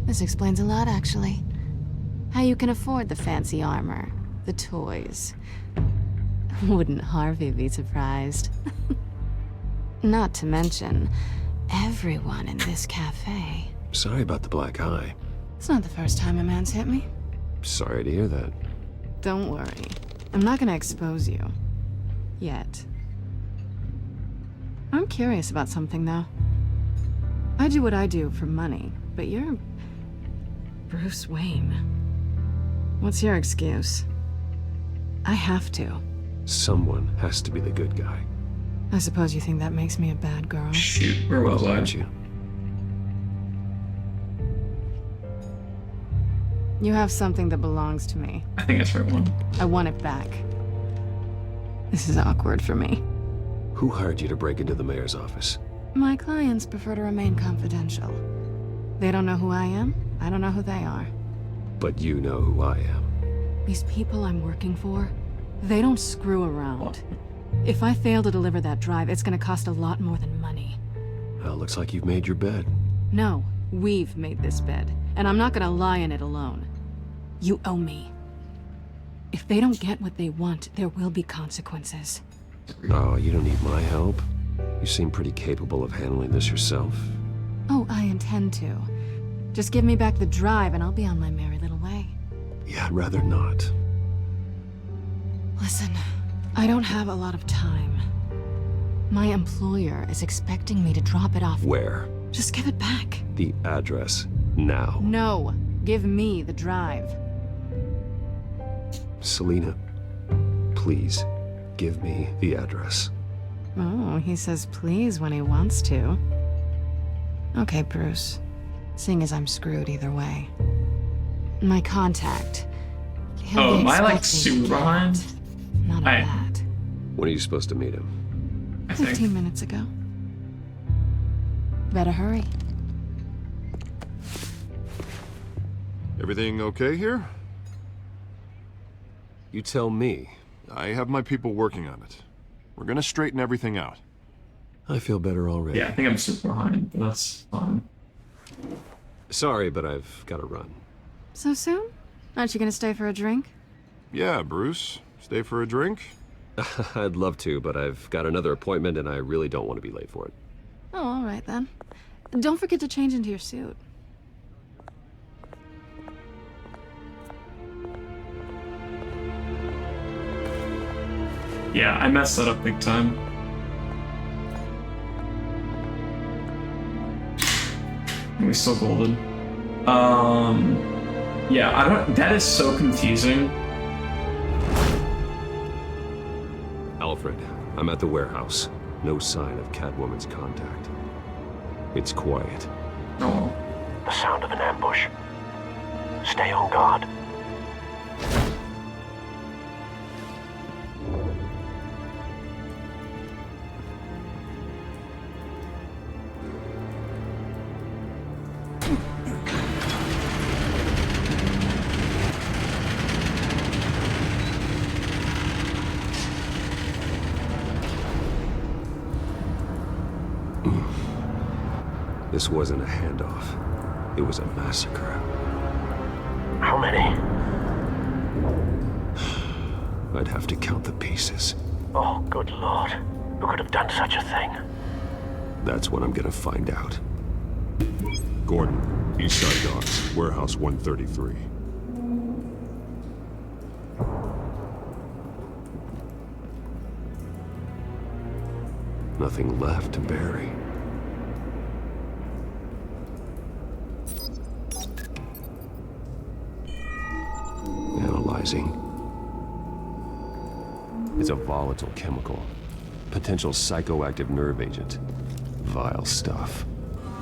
This explains a lot, actually. How you can afford the fancy armor, the toys. Wouldn't Harvey be surprised? Not to mention, everyone in this cafe. Sorry about the black eye. It's not the first time a man's hit me. Sorry to hear that. Don't worry. I'm not gonna expose you. Yet. I'm curious about something, though. I do what I do for money, but you're... Bruce Wayne. What's your excuse? I have to. Someone has to be the good guy. I suppose you think that makes me a bad girl. Shoot, where was I? Aren't you? You have something that belongs to me. I think it's right one. I want it back. This is awkward for me. Who hired you to break into the mayor's office? My clients prefer to remain confidential. They don't know who I am. I don't know who they are. But you know who I am. These people I'm working for, they don't screw around. If I fail to deliver that drive, it's gonna cost a lot more than money. Well, looks like you've made your bed. No, we've made this bed, and I'm not gonna lie in it alone. You owe me. If they don't get what they want, there will be consequences. Oh, you don't need my help. You seem pretty capable of handling this yourself. Oh, I intend to. Just give me back the drive and I'll be on my merry little way. Yeah, I'd rather not. Listen, I don't have a lot of time. My employer is expecting me to drop it off. Where? Just give it back. The address, now. No, give me the drive. Selina, please, give me the address. Oh, he says please when he wants to. Okay, Bruce. Seeing as I'm screwed either way. My contact. Oh, am I like super behind? None of that. When are you supposed to meet him? 15 minutes ago. Better hurry. Everything okay here? You tell me. I have my people working on it. We're gonna straighten everything out. I feel better already. Yeah, I think I'm super behind, but that's fine. Sorry, but I've got to run. So soon? Aren't you gonna stay for a drink? Yeah, Bruce. Stay for a drink? I'd love to, but I've got another appointment and I really don't want to be late for it. Oh, all right then. Don't forget to change into your suit. Yeah, I messed that up big time. We still golden. Yeah, I don't. That is so confusing. Alfred, I'm at the warehouse. No sign of Catwoman's contact. It's quiet. Oh. The sound of an ambush. Stay on guard. This wasn't a handoff. It was a massacre. How many? I'd have to count the pieces. Oh, good lord. Who could have done such a thing? That's what I'm gonna find out. Gordon, Eastside Docks, Warehouse 133. Nothing left to bury. Analyzing. It's a volatile chemical. Potential psychoactive nerve agent. Vile stuff.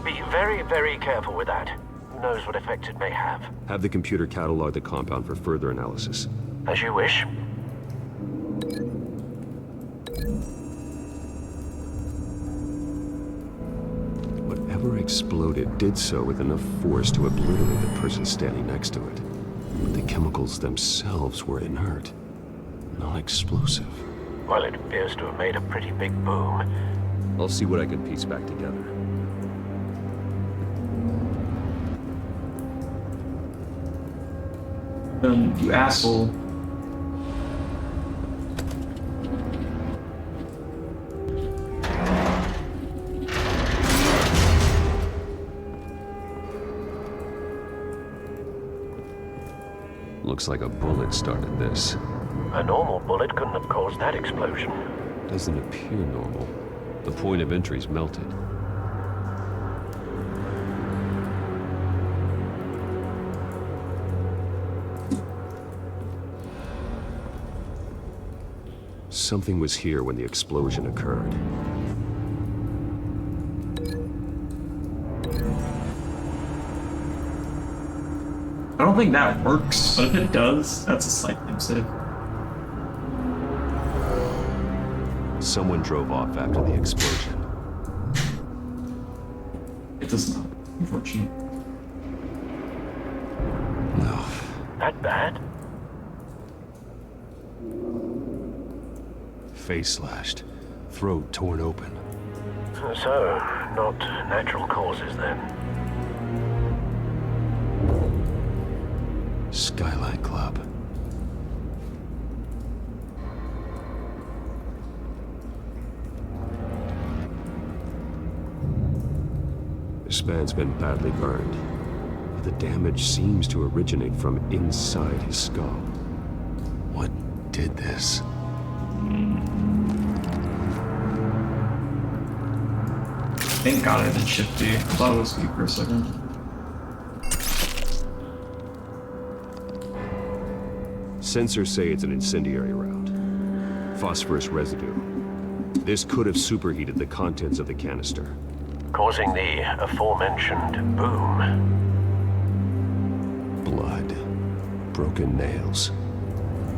Be very, very careful with that. Who knows what effect it may have. Have the computer catalog the compound for further analysis. As you wish. Whatever exploded did so with enough force to obliterate the person standing next to it. But the chemicals themselves were inert, non-explosive. Well, it appears to have made a pretty big boom. I'll see what I can piece back together. You asshole. Looks like a bullet started this. A normal bullet couldn't have caused that explosion. Doesn't appear normal. The point of entry's melted. Something was here when the explosion occurred. I don't think that works, but if it does, that's a slight save. Someone drove off after the explosion. It does not, unfortunately. No. That bad? Face slashed. Throat torn open. So, not natural causes then. Skyline Club. This man's been badly burned. But the damage seems to originate from inside his skull. What did this? Thank God I did shift D. I thought it was B for a second. Sensors say it's an incendiary round. Phosphorus residue. This could have superheated the contents of the canister. Causing the aforementioned boom. Blood. Broken nails.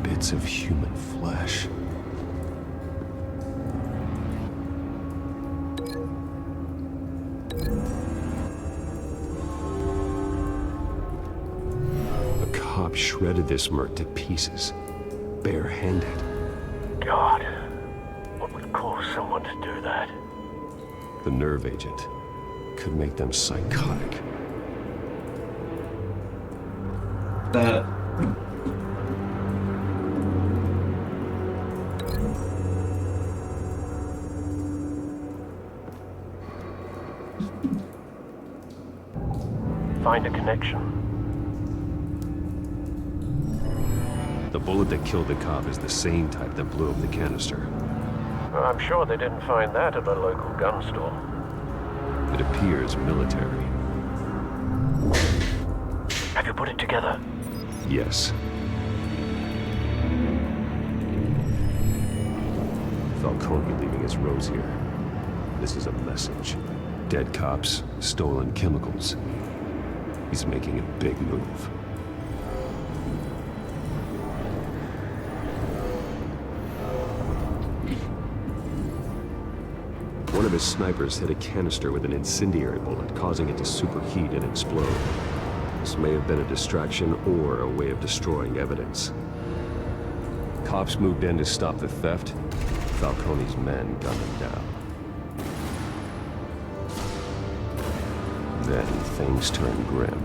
Bits of human flesh. Shredded this merc to pieces, barehanded. God, what would cause someone to do that? The nerve agent could make them psychotic. That... Find a connection. The bullet that killed the cop is the same type that blew up the canister. Well, I'm sure they didn't find that at a local gun store. It appears military. Have you put it together? Yes. Falcone leaving his rose here. This is a message. Dead cops, stolen chemicals. He's making a big move. One of his snipers hit a canister with an incendiary bullet, causing it to superheat and explode. This may have been a distraction or a way of destroying evidence. Cops moved in to stop the theft. Falcone's men gunned him down. Then things turned grim.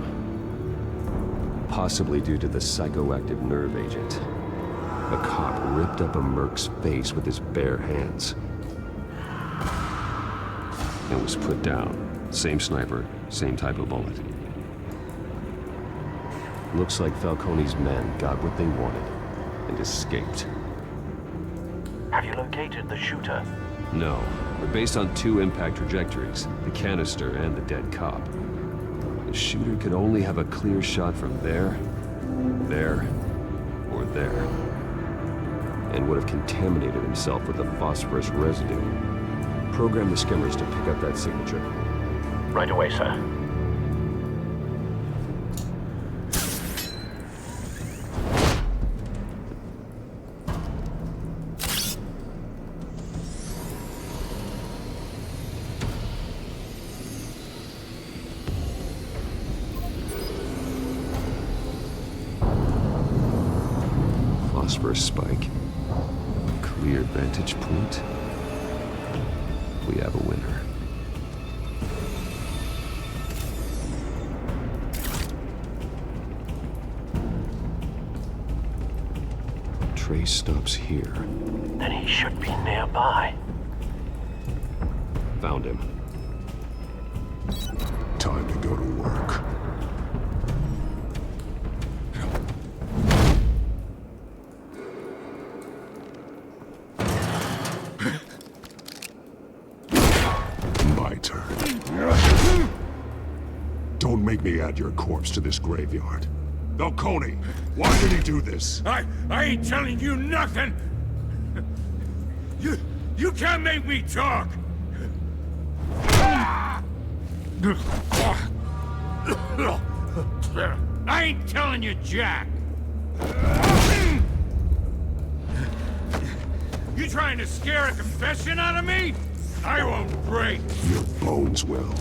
Possibly due to the psychoactive nerve agent. A cop ripped up a merc's face with his bare hands. It was put down. Same sniper, same type of bullet. Looks like Falcone's men got what they wanted and escaped. Have you located the shooter? No, but based on 2 impact trajectories, the canister and the dead cop, the shooter could only have a clear shot from there, or there, and would have contaminated himself with the phosphorus residue. Program the skimmers to pick up that signature. Right away, sir. Phosphorus spike. Clear vantage point. We have a winner. Trace stops here. Then he should be nearby. Found him. Time to go to work. My turn. Don't make me add your corpse to this graveyard. Falcone, why did he do this? I ain't telling you nothing! You can't make me talk! I ain't telling you jack! You trying to scare a confession out of me? I won't break! Your bones will.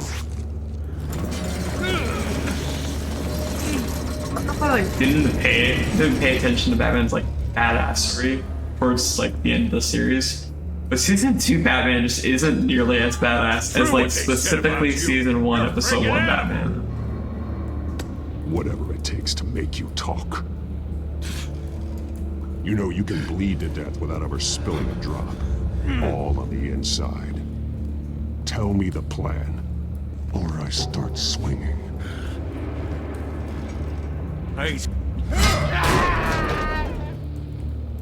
I like didn't pay attention to Batman's like badassery towards like the end of the series. But season 2 Batman just isn't nearly as badass as like specifically season 1 episode 1 Batman. Whatever it takes to make you talk. You know you can bleed to death without ever spilling a drop. All on the inside. Tell me the plan, or I start swinging.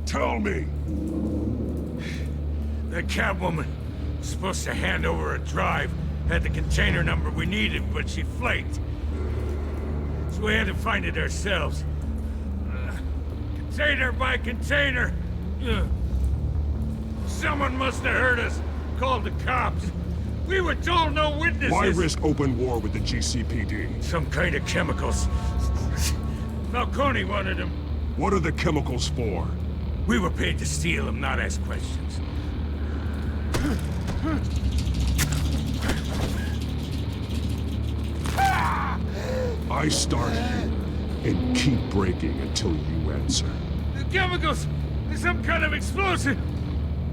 Tell me! The Catwoman was supposed to hand over a drive, had the container number we needed, but she flaked. So we had to find it ourselves. Container by container. Someone must have heard us, called the cops. We were told no witnesses. Why risk open war with the GCPD? Some kind of chemicals. Falcone wanted them. What are the chemicals for? We were paid to steal them, not ask questions. I start here and keep breaking until you answer. The chemicals! Some kind of explosive!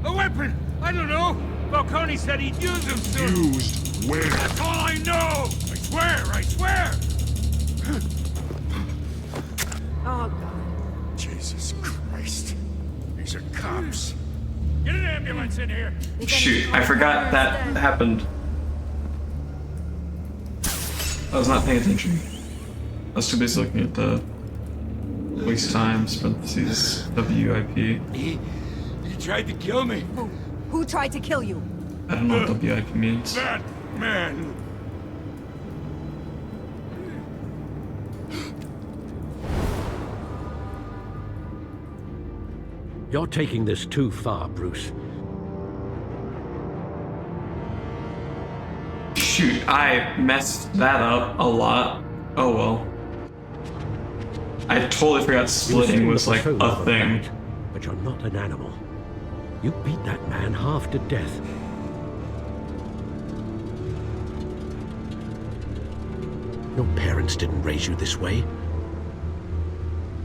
A weapon! I don't know! Falcone said he'd use them soon! Used where? That's all I know! I swear! Oh, God. Jesus Christ. These are cops. Get an ambulance in here! Shoot, I forgot that happened. I was not paying attention. I was too busy looking at the waste times, parentheses, WIP. He tried to kill me. Who tried to kill you? I don't know what WIP means. That man. You're taking this too far, Bruce. Shoot, I messed that up a lot. Oh well. I totally forgot splitting was like a thing. But you're not an animal. You beat that man half to death. Your parents didn't raise you this way.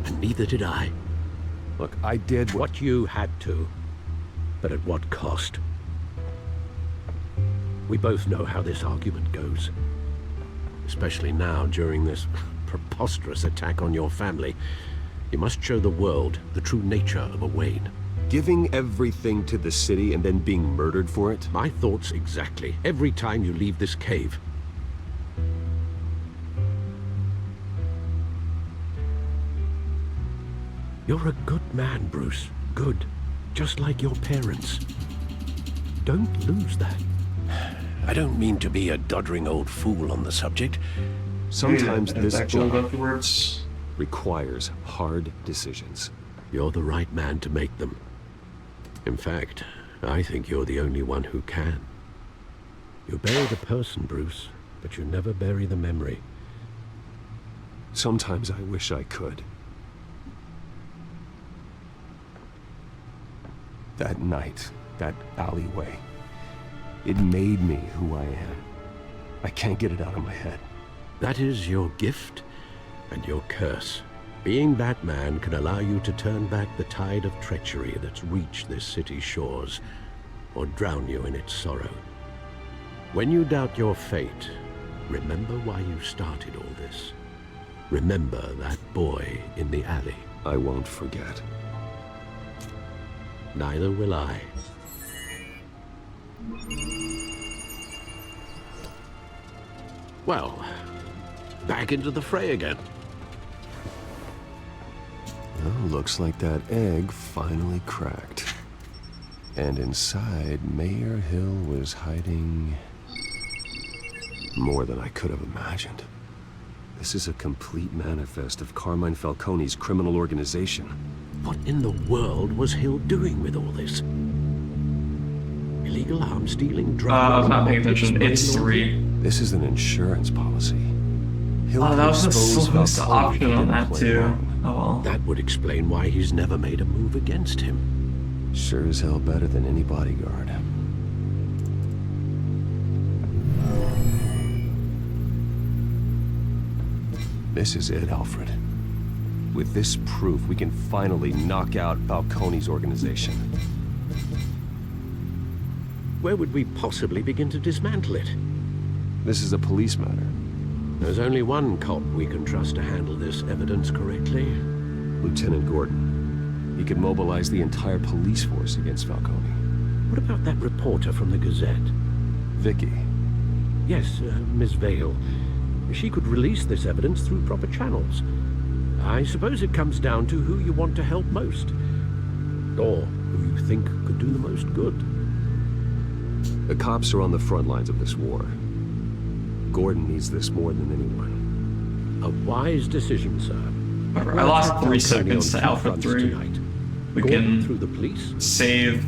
And neither did I. Look, I did what you had to. But at what cost? We both know how this argument goes. especially now during this preposterous attack on your family. You must show the world the true nature of a Wayne. Giving everything to the city and then being murdered for it? My thoughts exactly. Every time you leave this cave. You're a good man, Bruce. Good. Just like your parents. Don't lose that. I don't mean to be a doddering old fool on the subject. Sometimes this job afterwards requires hard decisions. You're the right man to make them. In fact, I think you're the only one who can. You bury the person, Bruce, but you never bury the memory. Sometimes I wish I could. That night, that alleyway, it made me who I am. I can't get it out of my head. That is your gift and your curse. Being Batman can allow you to turn back the tide of treachery that's reached this city's shores, or drown you in its sorrow. When you doubt your fate, remember why you started all this. Remember that boy in the alley. I won't forget. Neither will I. Well, back into the fray again. Well, looks like that egg finally cracked. And inside, Mayor Hill was hiding more than I could have imagined. This is a complete manifest of Carmine Falcone's criminal organization. What in the world was Hill doing with all this? Illegal arms stealing, drugs? I'm not paying attention. It's 3. This is an insurance policy. Oh, that was the slowest option on that too. Oh well. That would explain why he's never made a move against him. Sure as hell better than any bodyguard. This is it, Alfred. With this proof, we can finally knock out Falcone's organization. Where would we possibly begin to dismantle it? This is a police matter. There's only one cop we can trust to handle this evidence correctly. Lieutenant Gordon. He could mobilize the entire police force against Falcone. What about that reporter from the Gazette? Vicky. Yes, Miss Vale. She could release this evidence through proper channels. I suppose it comes down to who you want to help most. Or who you think could do the most good. The cops are on the front lines of this war. Gordon needs this more than anyone. A wise decision, sir. I lost 3 seconds to Alpha 3. Tonight. We can through the police. Save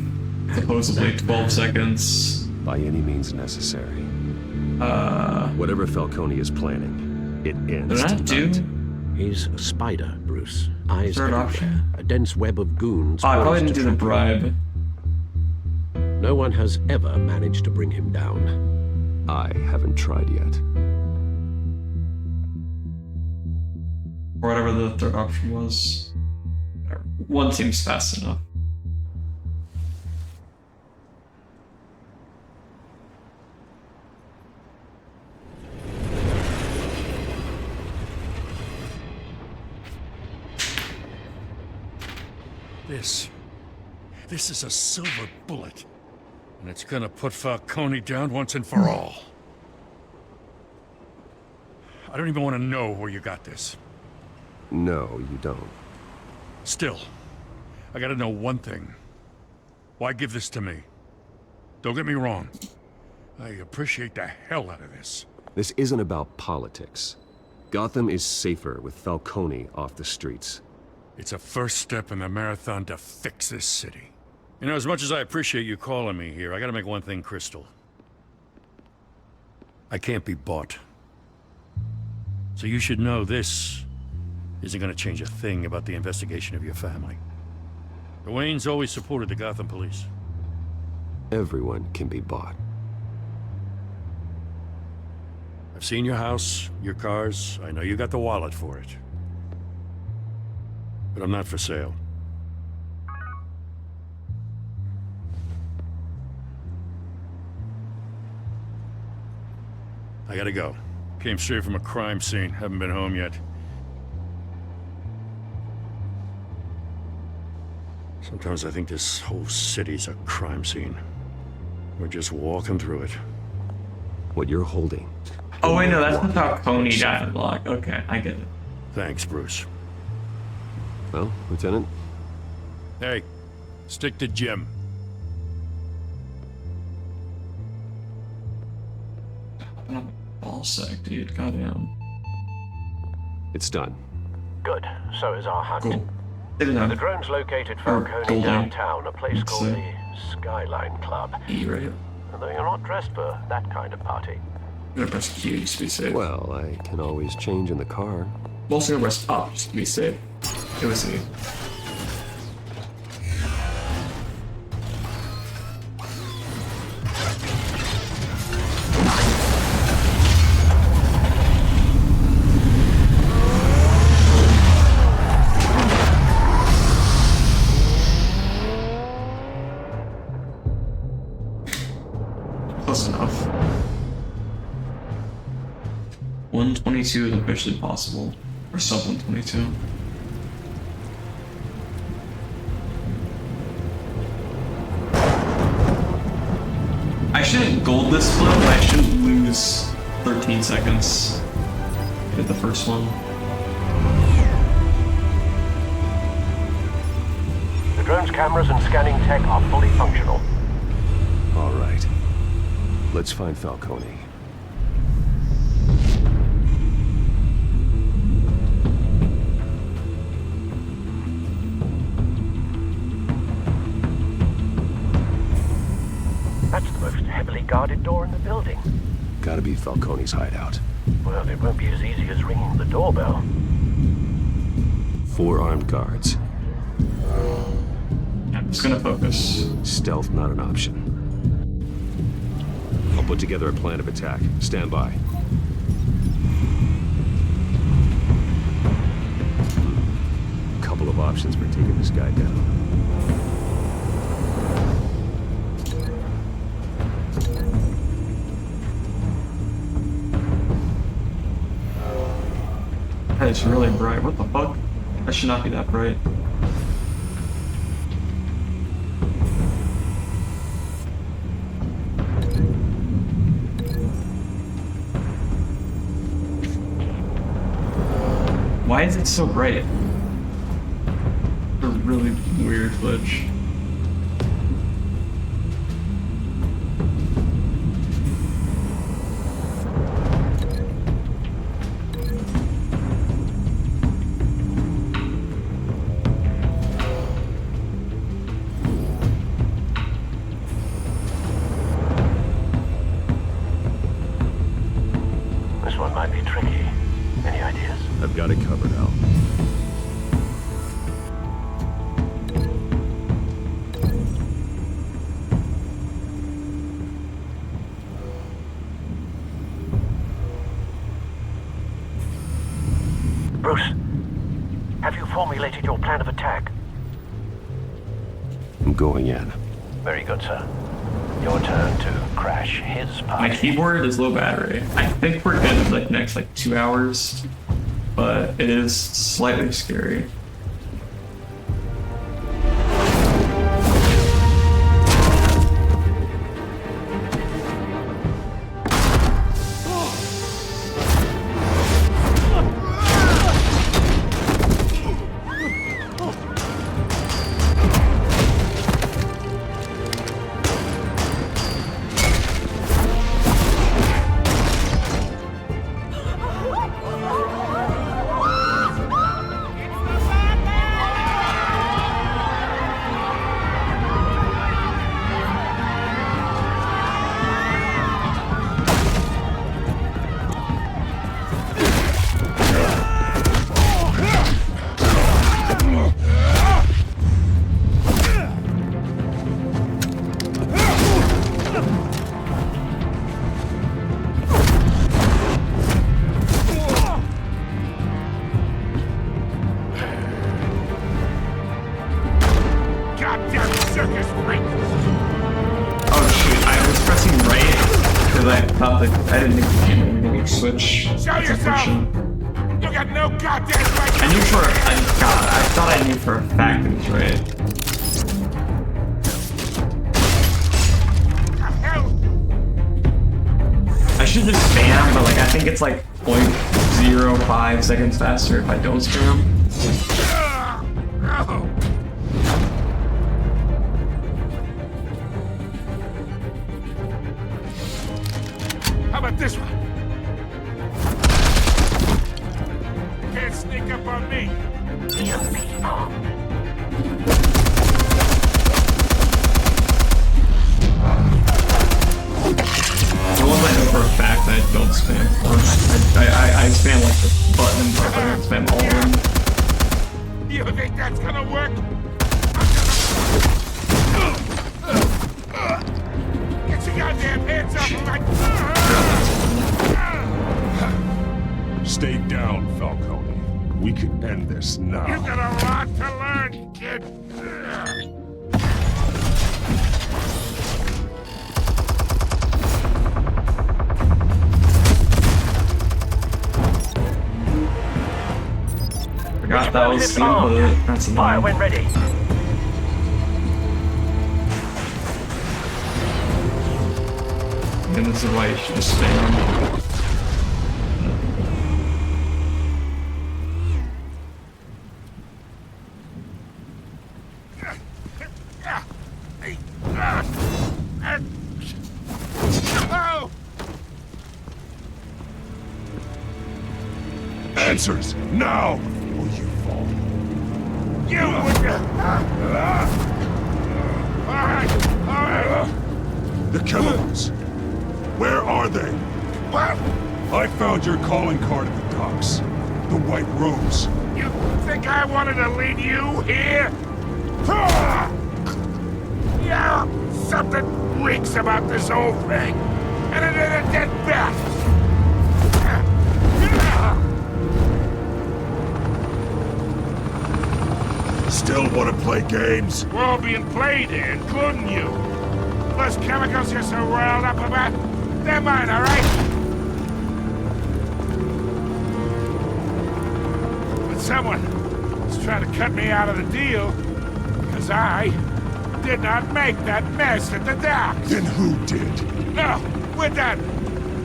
supposedly 12 seconds. By any means necessary. Whatever Falcone is planning, it ends Did that tonight. He's a spider, Bruce. Eyes Third everywhere. option. A dense web of goons. I probably poised didn't to do the trap him. bribe. No one has ever managed to bring him down. I haven't tried yet. Or whatever the third option was. One seems fast enough. This is a silver bullet. And it's gonna put Falcone down once and for all. I don't even want to know where you got this. No, you don't. Still, I gotta know one thing. Why give this to me? Don't get me wrong. I appreciate the hell out of this. This isn't about politics. Gotham is safer with Falcone off the streets. It's a first step in the marathon to fix this city. You know, as much as I appreciate you calling me here, I gotta make one thing crystal. I can't be bought. So you should know this isn't gonna change a thing about the investigation of your family. The Waynes always supported the Gotham police. Everyone can be bought. I've seen your house, your cars. I know you got the wallet for it. But I'm not for sale. I gotta go. Came straight from a crime scene. Haven't been home yet. Sometimes I think this whole city's a crime scene. We're just walking through it. What you're holding. Oh wait, no, that's the Falcone diamond block. Okay, I get it. Thanks, Bruce. Well, Lieutenant? Hey, stick to Jim. Ball sack, dude. Goddamn. It's done. Good. So is our hunt. Cool. The drone's located Falcone downtown, a place called say. the Skyline Club. E, right? And though you're not dressed for that kind of party. I'm gonna press Q just to be safe. Well, I can always change in the car. I'm also gonna press up just to be safe. It was me. Close enough. 122 is officially possible. Or sub 122. I shouldn't gold this flip, but I shouldn't lose 13 seconds. Hit the first one. The drone's cameras and scanning tech are fully functional. All right. Let's find Falcone. That's the most heavily guarded door in the building. Gotta be Falcone's hideout. Well, it won't be as easy as ringing the doorbell. 4 armed guards. I'm just gonna focus. Stealth not an option. I'll put together a plan of attack. Stand by. Couple of options for taking this guy down. It's really bright. What the fuck? That should not be that bright. Why is it so bright? A really weird glitch. This one might be tricky. Any ideas? I've got it covered, Al. Bruce, have you formulated your plan of attack? I'm going in. Very good, sir. Your turn to crash his party. My keyboard is low battery. I think we're good for like next 2 hours, but it is slightly scary. because I thought that I didn't think the game would maybe switch. Show That's yourself! unfortunate. You got no goddamn right. I knew for I thought I knew for a fact it was right. I should just spam, but like I think it's like 0.05 seconds faster if I don't spam. How about this one? Can't sneak up on me. The ones I know for a fact I don't spam for. I spam like the button, but I don't spam all of them. You think that's gonna work? Get your goddamn hands off of my... Stay down, Falcone. We can end this now. You got a lot to learn, kid. Forgot that was the input. That's annoying. When ready. And this is why you should just spam. Answers, now! Or you fall. You Alright. The chemicals. Where are they? What? I found your calling card at the docks. The White Rose. You think I wanted to lead you here? Yeah, something reeks about this whole thing. And it ain't a dead bat. Still want to play games? We're all being played here, including you. Those chemicals you're so riled up about, they're mine, all right? But someone is trying to cut me out of the deal because I did not make that mess at the docks. Then who did? No, we're done.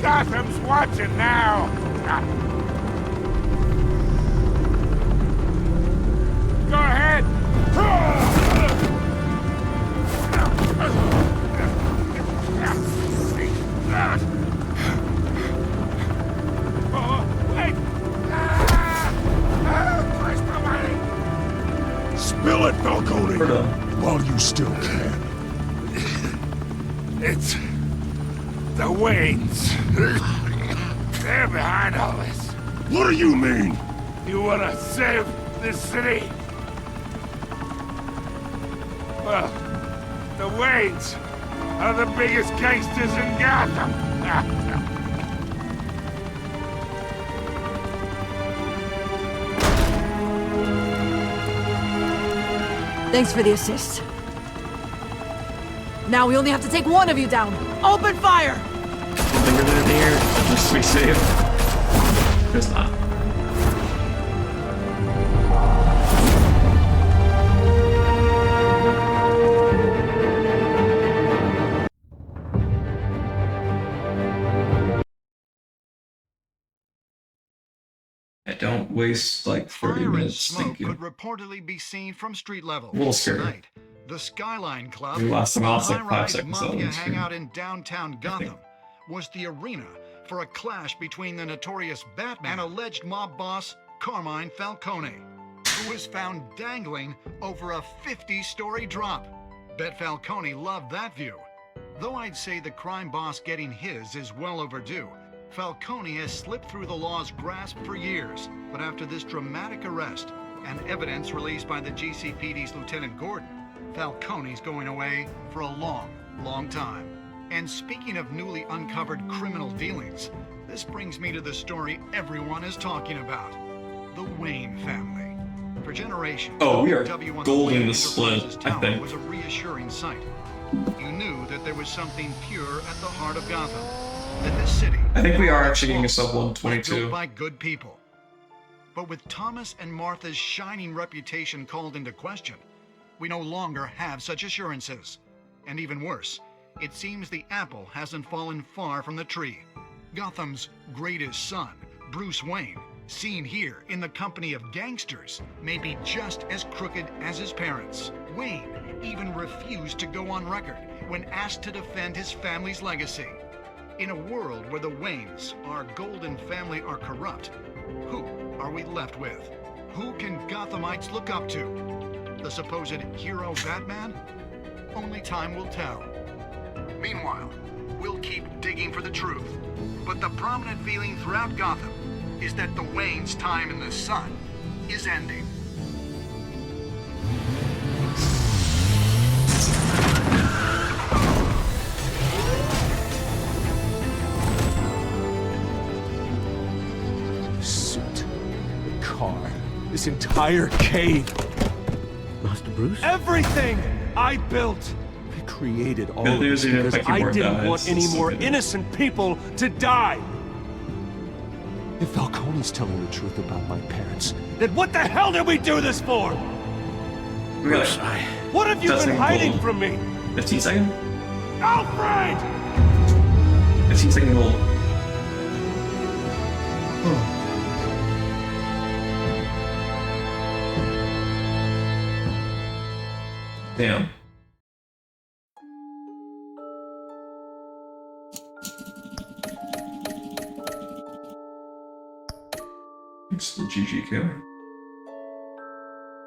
Gotham's watching now. Go ahead. Wait. Spill it, Falcone! While you still can. It's the Waynes. They're behind all this. What do you mean? You wanna save this city? Well, the Waynes are the biggest gangsters in Gotham. Thanks for the assist. Now we only have to take one of you down. Open fire! Bigger than here, just to be safe. Guess not. I don't waste like 30 Fire and minutes smoke thinking. could reportedly be seen from street level. A little scary. Tonight, the Skyline Club, We lost them a off like 5 high-rise seconds out mafia on screen. hangout in downtown Gotham, was the arena for a clash between the notorious Batman and alleged mob boss Carmine Falcone, who was found dangling over a 50-story drop. Bet Falcone loved that view. Though I'd say the crime boss getting his is well overdue, Falcone has slipped through the law's grasp for years. But after this dramatic arrest and evidence released by the GCPD's Lieutenant Gordon, Falcone's going away for a long, long time. And speaking of newly uncovered criminal dealings, this brings me to the story everyone is talking about. The Wayne family. For generations, Oh, we are W on golden Wayne to split, Enterprises I Tower think. was a reassuring sight. You knew that there was something pure at the heart of Gotham. that this city... I think we are actually getting a sub was 122. built by good people. But with Thomas and Martha's shining reputation called into question, we no longer have such assurances. And even worse, it seems the apple hasn't fallen far from the tree. Gotham's greatest son, Bruce Wayne, seen here in the company of gangsters, may be just as crooked as his parents. Wayne even refused to go on record when asked to defend his family's legacy. In a world where the Waynes, our golden family, are corrupt, who are we left with? Who can Gothamites look up to? The supposed hero Batman? Only time will tell. Meanwhile, we'll keep digging for the truth. But the prominent feeling throughout Gotham is that the Waynes' time in the sun is ending. Suit, the car, this entire cave. Master Bruce? Everything I built. I created all of this because I didn't want any more innocent people to die. If Falcone's telling the truth about my parents, then what the hell did we do this for? Bruce, what have you been hiding from me? 15 seconds? Alfred! 15 second gold. Damn. It's the GG killer.